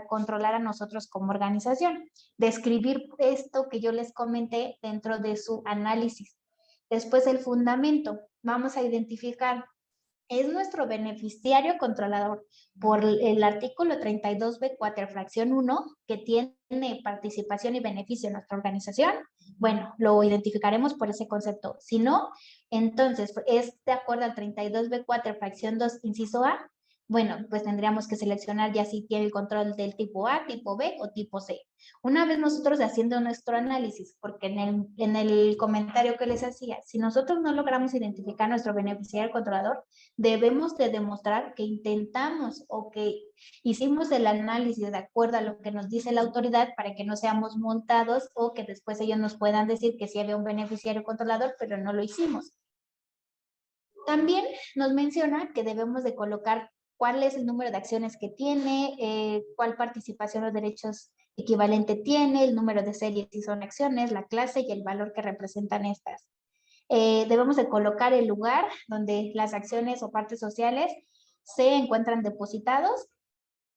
controlar a nosotros como organización. Describir esto que yo les comenté dentro de su análisis. Después el fundamento. Vamos a identificar, es nuestro beneficiario controlador por el artículo 32B4, fracción 1, que tiene participación y beneficio en nuestra organización. Bueno, lo identificaremos por ese concepto. Si no, entonces es de acuerdo al 32B4, fracción 2, inciso A, Bueno, pues tendríamos que seleccionar ya si tiene el control del tipo A, tipo B o tipo C. Una vez nosotros haciendo nuestro análisis, porque en el comentario que les hacía, si nosotros no logramos identificar nuestro beneficiario controlador, debemos de demostrar que intentamos o que hicimos el análisis de acuerdo a lo que nos dice la autoridad para que no seamos multados o que después ellos nos puedan decir que sí había un beneficiario controlador, pero no lo hicimos. También nos menciona que debemos de colocar cuál es el número de acciones que tiene, cuál participación o derechos equivalente tiene, el número de series si son acciones, la clase y el valor que representan estas. Debemos de colocar el lugar donde las acciones o partes sociales se encuentran depositados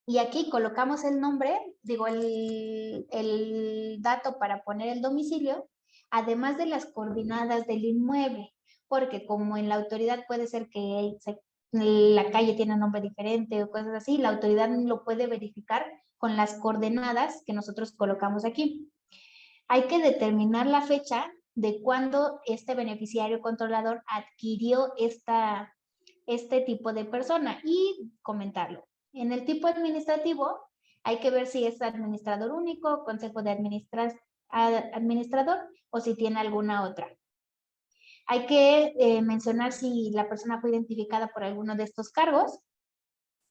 y aquí colocamos el nombre, digo, el dato para poner el domicilio, además de las coordenadas del inmueble, porque como en la autoridad puede ser que la calle tiene un nombre diferente o cosas así, la autoridad lo puede verificar con las coordenadas que nosotros colocamos aquí. Hay que determinar la fecha de cuando este beneficiario controlador adquirió este tipo de persona y comentarlo. En el tipo administrativo hay que ver si es administrador único, consejo de administrador o si tiene alguna otra. Hay que mencionar si la persona fue identificada por alguno de estos cargos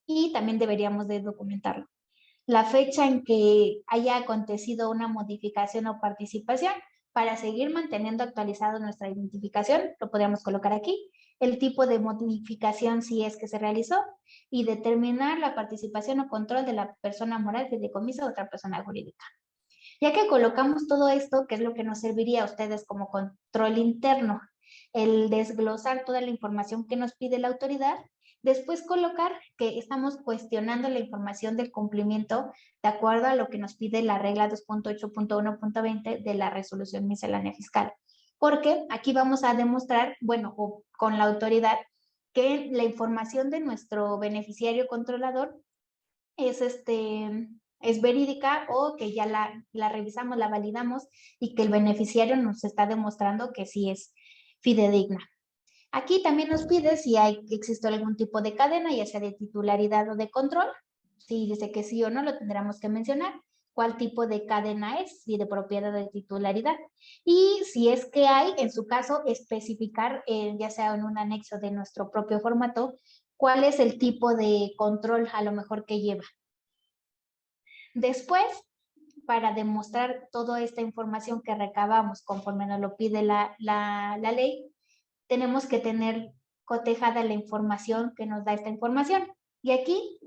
y también deberíamos de documentarlo. La fecha en que haya acontecido una modificación o participación para seguir manteniendo actualizado nuestra identificación, lo podríamos colocar aquí, el tipo de modificación si es que se realizó y determinar la participación o control de la persona moral, fideicomiso o otra persona jurídica. Ya que colocamos todo esto, ¿qué es lo que nos serviría a ustedes como control interno? El desglosar toda la información que nos pide la autoridad, después colocar que estamos cuestionando la información del cumplimiento de acuerdo a lo que nos pide la regla 2.8.1.20 de la resolución miscelánea fiscal. Porque aquí vamos a demostrar, bueno, o con la autoridad, que la información de nuestro beneficiario controlador es verídica o que ya la revisamos, la validamos y que el beneficiario nos está demostrando que sí es fidedigna. Aquí también nos pide si existe algún tipo de cadena, ya sea de titularidad o de control. Si dice que sí o no, lo tendremos que mencionar. ¿Cuál tipo de cadena es? Si de propiedad o de titularidad. Y si es que hay, en su caso, especificar, ya sea en un anexo de nuestro propio formato, cuál es el tipo de control a lo mejor que lleva. Después, para demostrar toda esta información que recabamos conforme nos lo pide la ley, tenemos que tener cotejada la información que nos da esta información. Y aquí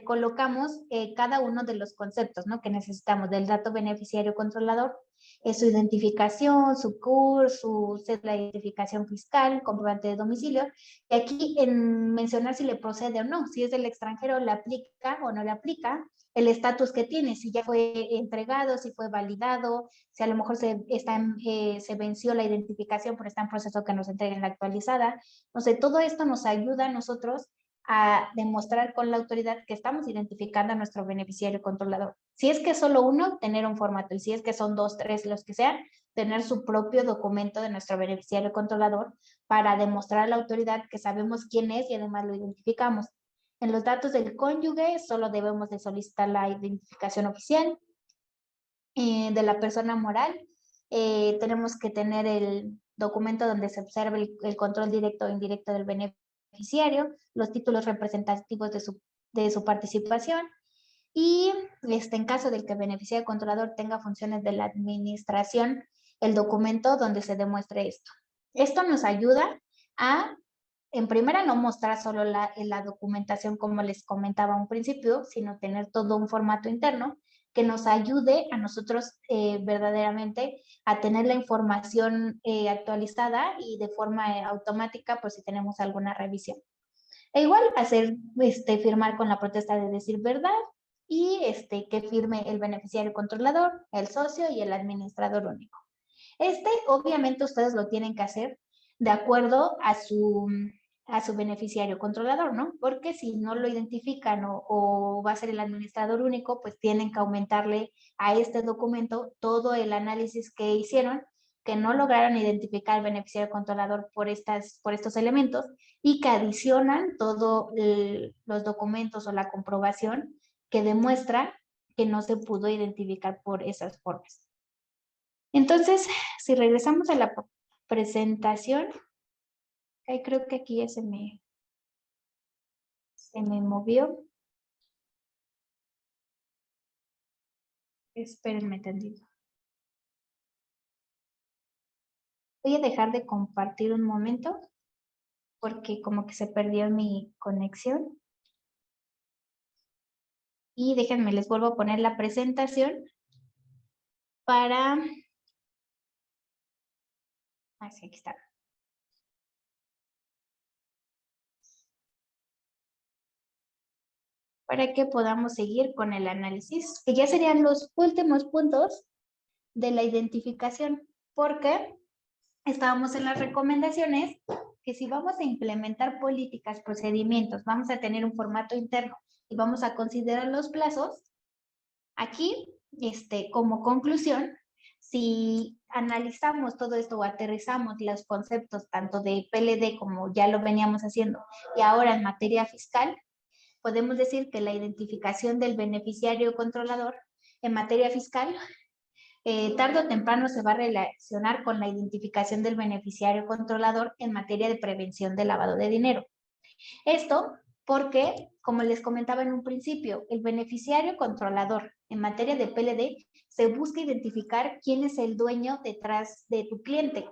colocamos cada uno de los conceptos, ¿no?, que necesitamos del dato beneficiario controlador, su identificación, su CUR, su cédula de identificación fiscal, comprobante de domicilio, y aquí en mencionar si le procede o no, si es del extranjero, le aplica o no le aplica, el estatus que tiene, si ya fue entregado, si fue validado, si a lo mejor se venció la identificación, pero está en proceso que nos entreguen la actualizada. No sé, todo esto nos ayuda a nosotros a demostrar con la autoridad que estamos identificando a nuestro beneficiario controlador. Si es que solo uno, tener un formato, y si es que son dos, tres, los que sean, tener su propio documento de nuestro beneficiario controlador para demostrar a la autoridad que sabemos quién es y además lo identificamos. En los datos del cónyuge solo debemos de solicitar la identificación oficial. De la persona moral, tenemos que tener el documento donde se observe el control directo o indirecto del beneficiario, los títulos representativos de su participación y en caso de que el beneficiario controlador tenga funciones de la administración, el documento donde se demuestre esto. Esto nos ayuda a, en primera, no mostrar solo la documentación como les comentaba a un principio, sino tener todo un formato interno que nos ayude a nosotros verdaderamente a tener la información actualizada y de forma automática por si tenemos alguna revisión. E igual hacer, firmar con la protesta de decir verdad y que firme el beneficiario controlador, el socio y el administrador único. Obviamente ustedes lo tienen que hacer de acuerdo a su beneficiario controlador, ¿no? Porque si no lo identifican o va a ser el administrador único, pues tienen que aumentarle a este documento todo el análisis que hicieron, que no lograron identificar al beneficiario controlador por estos elementos y que adicionan todos los documentos o la comprobación que demuestra que no se pudo identificar por esas formas. Entonces, si regresamos a la presentación, creo que aquí ya se me movió. Espérenme tantito. Voy a dejar de compartir un momento porque como que se perdió mi conexión. Y déjenme, les vuelvo a poner la presentación para... sí, aquí está. Para que podamos seguir con el análisis, que ya serían los últimos puntos de la identificación, porque estábamos en las recomendaciones que si vamos a implementar políticas, procedimientos, vamos a tener un formato interno y vamos a considerar los plazos, aquí, como conclusión, si analizamos todo esto o aterrizamos los conceptos tanto de PLD como ya lo veníamos haciendo y ahora en materia fiscal, podemos decir que la identificación del beneficiario controlador en materia fiscal tarde o temprano se va a relacionar con la identificación del beneficiario controlador en materia de prevención de lavado de dinero. Esto porque, como les comentaba en un principio, el beneficiario controlador en materia de PLD se busca identificar quién es el dueño detrás de tu cliente.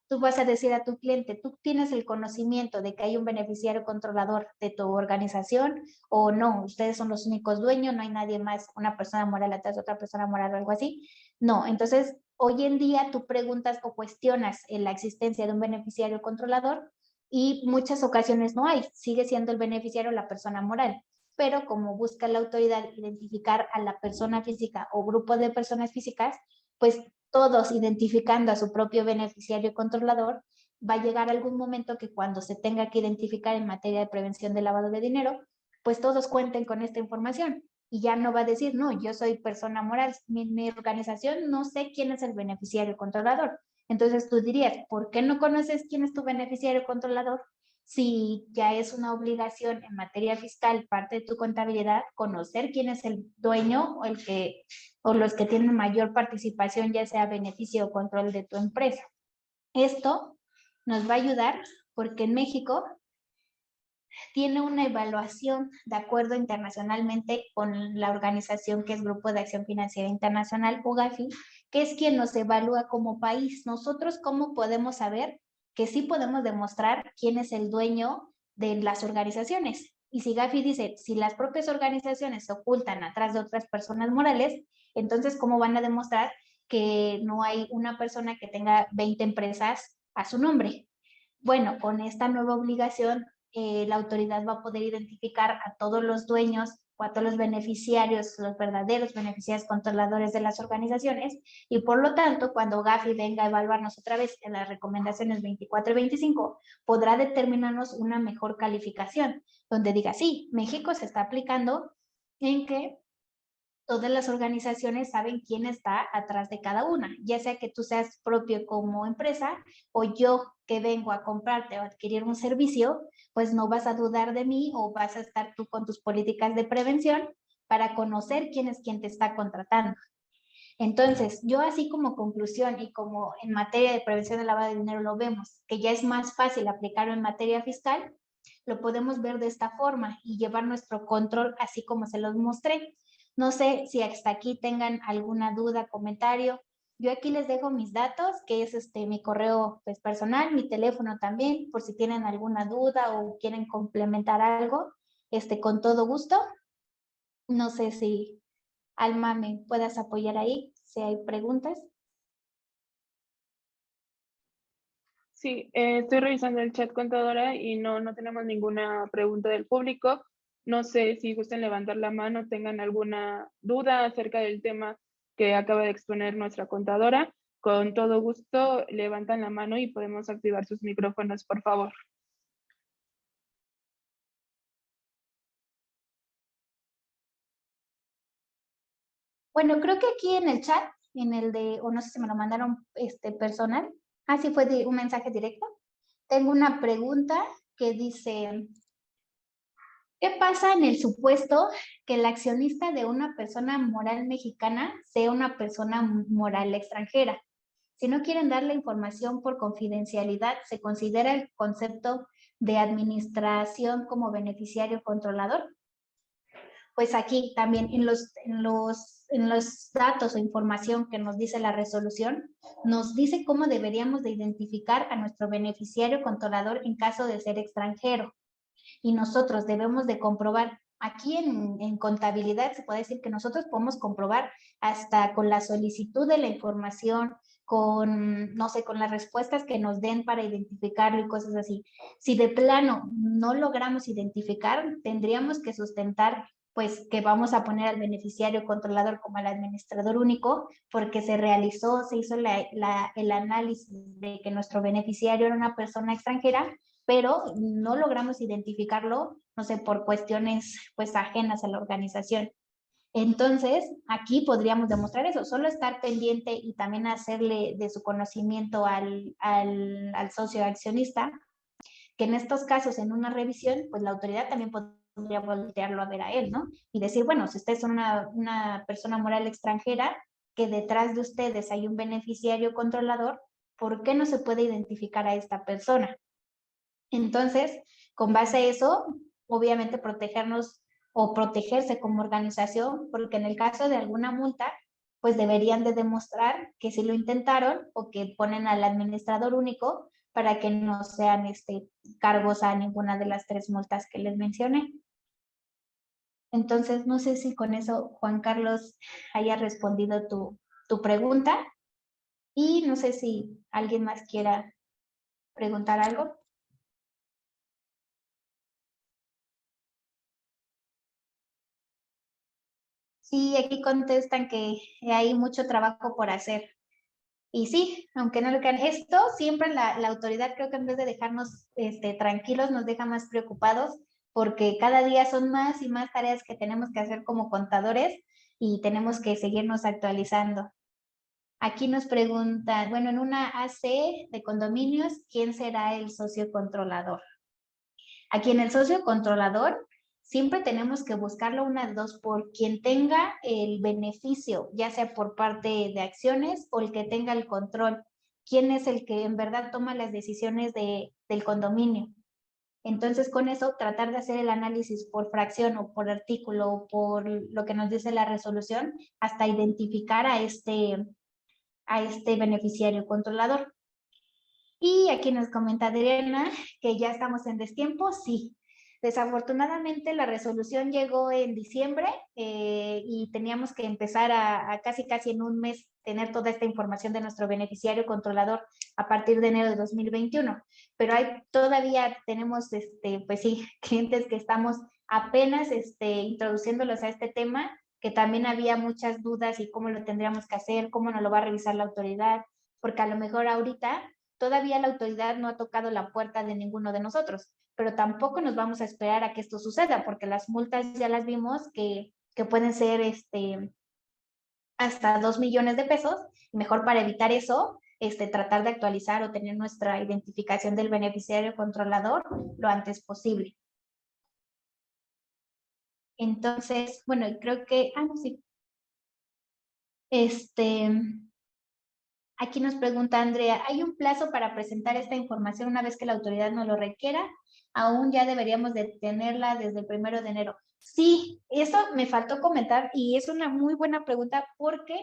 Tú vas a decir a tu cliente, tú tienes el conocimiento de que hay un beneficiario controlador de tu organización o no, ustedes son los únicos dueños, no hay nadie más, una persona moral atrás de otra persona moral o algo así. No, entonces hoy en día tú preguntas o cuestionas la existencia de un beneficiario controlador y muchas ocasiones no hay, sigue siendo el beneficiario la persona moral, pero como busca la autoridad identificar a la persona física o grupo de personas físicas, pues todos identificando a su propio beneficiario controlador, va a llegar algún momento que cuando se tenga que identificar en materia de prevención de lavado de dinero, pues todos cuenten con esta información y ya no va a decir, no, yo soy persona moral, mi organización no sé quién es el beneficiario controlador. Entonces tú dirías, ¿por qué no conoces quién es tu beneficiario controlador? Si ya es una obligación en materia fiscal, parte de tu contabilidad, conocer quién es el dueño o los que tienen mayor participación, ya sea beneficio o control de tu empresa. Esto nos va a ayudar porque en México tiene una evaluación de acuerdo internacionalmente con la organización que es Grupo de Acción Financiera Internacional, o GAFI, que es quien nos evalúa como país. Nosotros, ¿cómo podemos saber que sí podemos demostrar quién es el dueño de las organizaciones? Y si GAFI dice, si las propias organizaciones se ocultan atrás de otras personas morales, entonces, ¿cómo van a demostrar que no hay una persona que tenga 20 empresas a su nombre? Bueno, con esta nueva obligación, la autoridad va a poder identificar a todos los dueños o a todos los beneficiarios, los verdaderos beneficiarios controladores de las organizaciones, y por lo tanto, cuando GAFI venga a evaluarnos otra vez en las recomendaciones 24 y 25, podrá determinarnos una mejor calificación, donde diga, sí, México se está aplicando en que todas las organizaciones saben quién está atrás de cada una, ya sea que tú seas propio como empresa o yo que vengo a comprarte o adquirir un servicio, pues no vas a dudar de mí o vas a estar tú con tus políticas de prevención para conocer quién es quien te está contratando. Entonces, yo así como conclusión y como en materia de prevención del lavado de dinero lo vemos, que ya es más fácil aplicarlo en materia fiscal, lo podemos ver de esta forma y llevar nuestro control así como se los mostré. No sé si hasta aquí tengan alguna duda, comentario. Yo aquí les dejo mis datos, que es mi correo pues, personal, mi teléfono también, por si tienen alguna duda o quieren complementar algo, con todo gusto. No sé si Alma me puedas apoyar ahí, si hay preguntas. Sí, estoy revisando el chat, contadora, y no tenemos ninguna pregunta del público. No sé si gusten levantar la mano, tengan alguna duda acerca del tema que acaba de exponer nuestra contadora. Con todo gusto, levantan la mano y podemos activar sus micrófonos, por favor. Bueno, creo que aquí en el chat en el de, o no sé si me lo mandaron personal. Ah, sí, fue un mensaje directo. Tengo una pregunta que dice, ¿qué pasa en el supuesto que el accionista de una persona moral mexicana sea una persona moral extranjera? Si no quieren dar la información por confidencialidad, ¿se considera el concepto de administración como beneficiario controlador? Pues aquí también en los datos o información que nos dice la resolución, nos dice cómo deberíamos de identificar a nuestro beneficiario controlador en caso de ser extranjero. Y nosotros debemos de comprobar, aquí en contabilidad se puede decir que nosotros podemos comprobar hasta con la solicitud de la información, con, no sé, con las respuestas que nos den para identificarlo y cosas así. Si de plano no logramos identificar, tendríamos que sustentar pues que vamos a poner al beneficiario controlador como al administrador único, porque se hizo el análisis de que nuestro beneficiario era una persona extranjera, pero no logramos identificarlo, no sé, por cuestiones pues ajenas a la organización. Entonces, aquí podríamos demostrar eso, solo estar pendiente y también hacerle de su conocimiento al socio accionista, que en estos casos, en una revisión, pues la autoridad también podría voltearlo a ver a él, ¿no? Y decir, bueno, si ustedes son una persona moral extranjera, que detrás de ustedes hay un beneficiario controlador, ¿por qué no se puede identificar a esta persona? Entonces, con base a eso, obviamente protegernos o protegerse como organización, porque en el caso de alguna multa, pues deberían de demostrar que sí lo intentaron o que ponen al administrador único para que no sean cargos a ninguna de las 3 multas que les mencioné. Entonces, no sé si con eso Juan Carlos haya respondido tu pregunta y no sé si alguien más quiera preguntar algo. Sí, aquí contestan que hay mucho trabajo por hacer. Y sí, aunque no lo crean, esto siempre la autoridad creo que en vez de dejarnos tranquilos, nos deja más preocupados porque cada día son más y más tareas que tenemos que hacer como contadores y tenemos que seguirnos actualizando. Aquí nos preguntan, bueno, en una AC de condominios, ¿quién será el socio controlador? Aquí en el socio controlador siempre tenemos que buscarlo una de dos por quien tenga el beneficio, ya sea por parte de acciones o el que tenga el control. ¿Quién es el que en verdad toma las decisiones del condominio? Entonces, con eso, tratar de hacer el análisis por fracción o por artículo o por lo que nos dice la resolución hasta identificar a este beneficiario controlador. Y aquí nos comenta Adriana que ya estamos en destiempo. Sí, desafortunadamente la resolución llegó en diciembre y teníamos que empezar a casi en un mes tener toda esta información de nuestro beneficiario controlador a partir de enero de 2021. Pero todavía tenemos, pues sí, clientes que estamos apenas introduciéndolos a este tema, que también había muchas dudas y cómo lo tendríamos que hacer, cómo nos lo va a revisar la autoridad, porque a lo mejor ahorita todavía la autoridad no ha tocado la puerta de ninguno de nosotros, pero tampoco nos vamos a esperar a que esto suceda, porque las multas ya las vimos que pueden ser hasta 2 millones de pesos. Mejor para evitar eso, tratar de actualizar o tener nuestra identificación del beneficiario controlador lo antes posible. Entonces, bueno, creo que, no, sí. Aquí nos pregunta Andrea, ¿hay un plazo para presentar esta información una vez que la autoridad nos lo requiera? Aún ya deberíamos de tenerla desde el 1 de enero. Sí, eso me faltó comentar y es una muy buena pregunta porque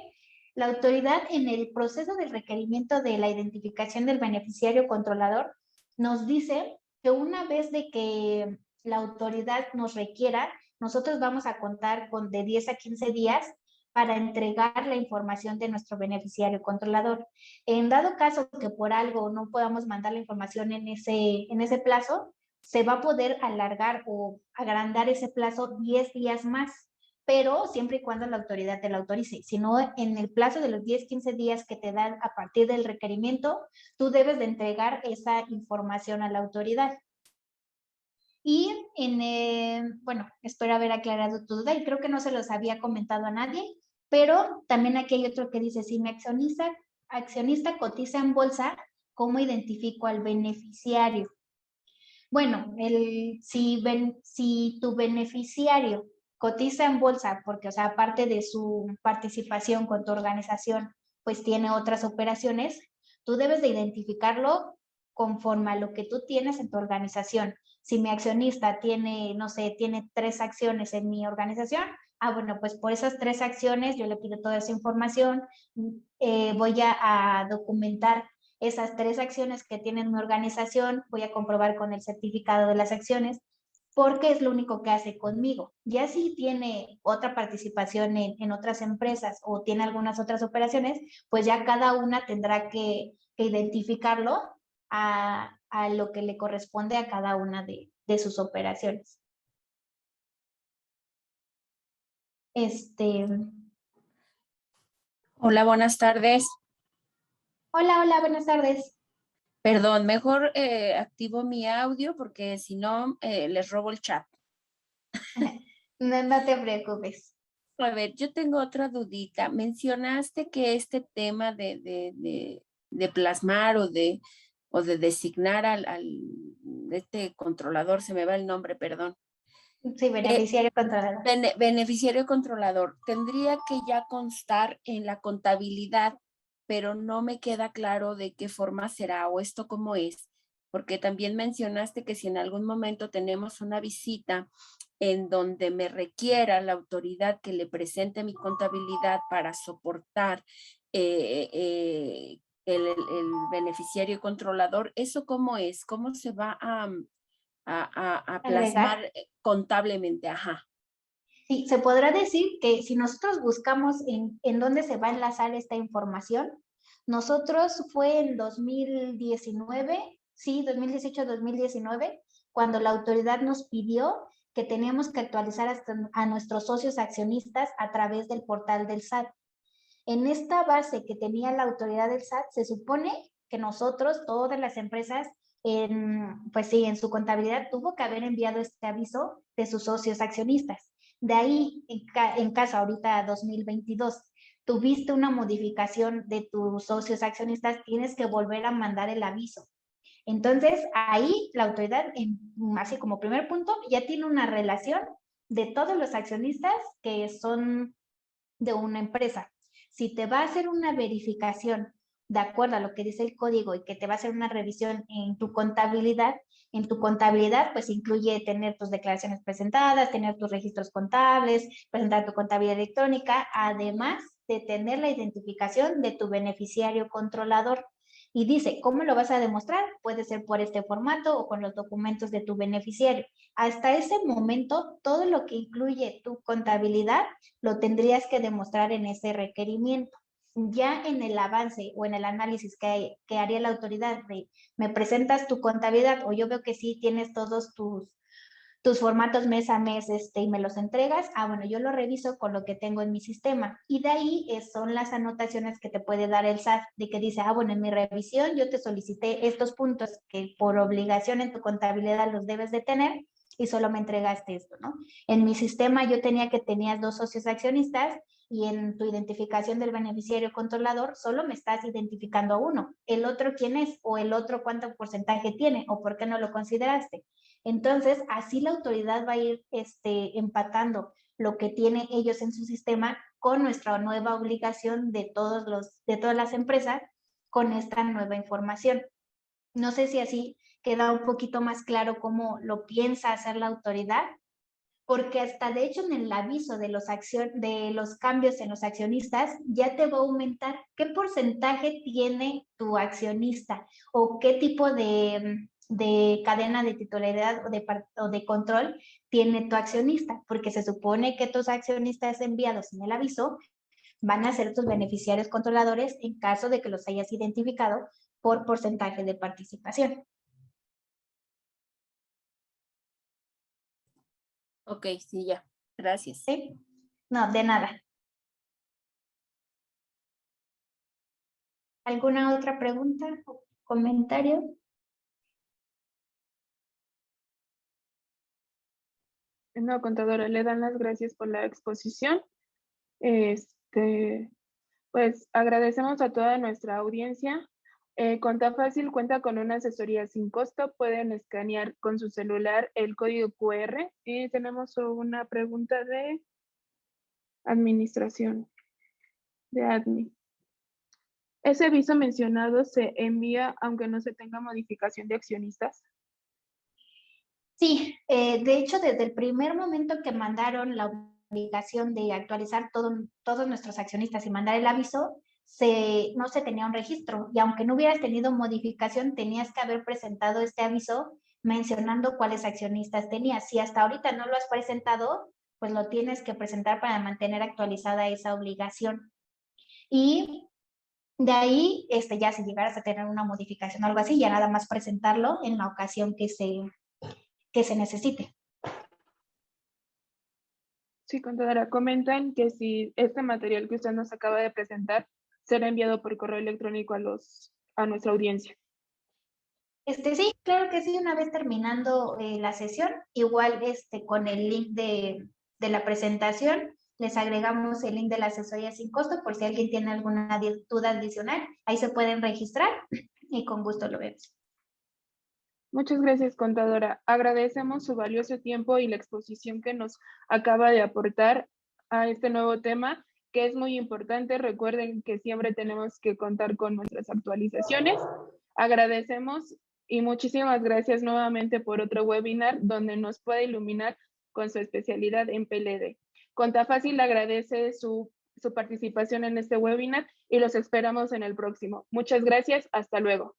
la autoridad en el proceso del requerimiento de la identificación del beneficiario controlador nos dice que una vez de que la autoridad nos requiera, nosotros vamos a contar con de 10 a 15 días para entregar la información de nuestro beneficiario controlador. En dado caso que por algo no podamos mandar la información en ese plazo, se va a poder alargar o agrandar ese plazo 10 días más, pero siempre y cuando la autoridad te lo autorice. Si no, en el plazo de los 10, 15 días que te dan a partir del requerimiento, tú debes de entregar esa información a la autoridad. Y bueno, espero haber aclarado tu duda y creo que no se los había comentado a nadie, Pero también aquí hay otro que dice, si mi accionista cotiza en bolsa, ¿cómo identifico al beneficiario? Bueno, si tu beneficiario cotiza en bolsa, porque, o sea, aparte de su participación con tu organización, pues tiene otras operaciones, tú debes de identificarlo conforme a lo que tú tienes en tu organización. Si mi accionista tiene, no sé, tiene 3 acciones en mi organización, bueno, pues por esas 3 acciones yo le pido toda esa información, voy a documentar esas 3 acciones que tiene mi organización, voy a comprobar con el certificado de las acciones, porque es lo único que hace conmigo. Ya si tiene otra participación en otras empresas o tiene algunas otras operaciones, pues ya cada una tendrá que identificarlo a lo que le corresponde a cada una de sus operaciones. Hola, buenas tardes. Hola, buenas tardes. Perdón, mejor activo mi audio porque si no les robo el chat. No te preocupes. A ver, yo tengo otra dudita. Mencionaste que este tema de plasmar o de designar al este controlador, se me va el nombre, perdón. Sí, beneficiario controlador. Beneficiario controlador, tendría que ya constar en la contabilidad, pero no me queda claro de qué forma será o esto cómo es, porque también mencionaste que si en algún momento tenemos una visita en donde me requiera la autoridad que le presente mi contabilidad para soportar el beneficiario controlador, ¿eso cómo es? ¿Cómo se va a plasmar Agregar. contablemente? Ajá. Sí, se podrá decir que si nosotros buscamos en dónde se va a enlazar esta información, nosotros fue en 2019, sí, 2018-2019, cuando la autoridad nos pidió que teníamos que actualizar a nuestros socios accionistas a través del portal del SAT. En esta base que tenía la autoridad del SAT, se supone que nosotros, todas las empresas, pues sí, en su contabilidad tuvo que haber enviado este aviso de sus socios accionistas. De ahí, en caso ahorita 2022, tuviste una modificación de tus socios accionistas, tienes que volver a mandar el aviso. Entonces, ahí la autoridad, así como primer punto, ya tiene una relación de todos los accionistas que son de una empresa. Si te va a hacer una verificación de acuerdo a lo que dice el código y que te va a hacer una revisión en tu contabilidad pues incluye tener tus declaraciones presentadas, tener tus registros contables, presentar tu contabilidad electrónica, además de tener la identificación de tu beneficiario controlador. Y dice, ¿cómo lo vas a demostrar? Puede ser por este formato o con los documentos de tu beneficiario. Hasta ese momento, todo lo que incluye tu contabilidad lo tendrías que demostrar en ese requerimiento. Ya en el avance o en el análisis que haría la autoridad de me presentas tu contabilidad o yo veo que sí tienes todos tus formatos mes a mes y me los entregas, bueno, yo lo reviso con lo que tengo en mi sistema. Y de ahí son las anotaciones que te puede dar el SAT, de que dice, bueno, en mi revisión yo te solicité estos puntos que por obligación en tu contabilidad los debes de tener y solo me entregaste esto, ¿no? En mi sistema yo tenías 2 socios accionistas y en tu identificación del beneficiario controlador solo me estás identificando a uno. ¿El otro quién es? ¿O el otro cuánto porcentaje tiene? ¿O por qué no lo consideraste? Entonces, así la autoridad va a ir empatando lo que tiene ellos en su sistema con nuestra nueva obligación de todas las empresas con esta nueva información. No sé si así queda un poquito más claro cómo lo piensa hacer la autoridad, porque hasta de hecho en el aviso de los cambios en los accionistas ya te va a aumentar qué porcentaje tiene tu accionista o qué tipo de cadena de titularidad o de control tiene tu accionista, porque se supone que tus accionistas enviados en el aviso van a ser tus beneficiarios controladores en caso de que los hayas identificado por porcentaje de participación. Ok, sí, ya. Gracias. ¿Sí? No, de nada. ¿Alguna otra pregunta o comentario? No, contadora, le dan las gracias por la exposición. Pues agradecemos a toda nuestra audiencia. Contafácil cuenta con una asesoría sin costo. Pueden escanear con su celular el código QR. Y tenemos una pregunta de administración, de admin. ¿Ese aviso mencionado se envía aunque no se tenga modificación de accionistas? Sí, de hecho, desde el primer momento que mandaron la obligación de actualizar todos nuestros accionistas y mandar el aviso, no se tenía un registro. Y aunque no hubieras tenido modificación, tenías que haber presentado este aviso mencionando cuáles accionistas tenías. Si hasta ahorita no lo has presentado, pues lo tienes que presentar para mantener actualizada esa obligación. Y de ahí, ya si llegaras a tener una modificación o algo así, ya nada más presentarlo en la ocasión que se necesite. Sí, contadora, comentan que si este material que usted nos acaba de presentar será enviado por correo electrónico a nuestra audiencia. Sí, claro que sí, una vez terminando la sesión, igual con el link de la presentación, les agregamos el link de la asesoría sin costo por si alguien tiene alguna duda adicional, ahí se pueden registrar y con gusto lo vemos. Muchas gracias, contadora. Agradecemos su valioso tiempo y la exposición que nos acaba de aportar a este nuevo tema, que es muy importante. Recuerden que siempre tenemos que contar con nuestras actualizaciones. Agradecemos y muchísimas gracias nuevamente por otro webinar donde nos puede iluminar con su especialidad en PLD. Contafácil agradece su participación en este webinar y los esperamos en el próximo. Muchas gracias. Hasta luego.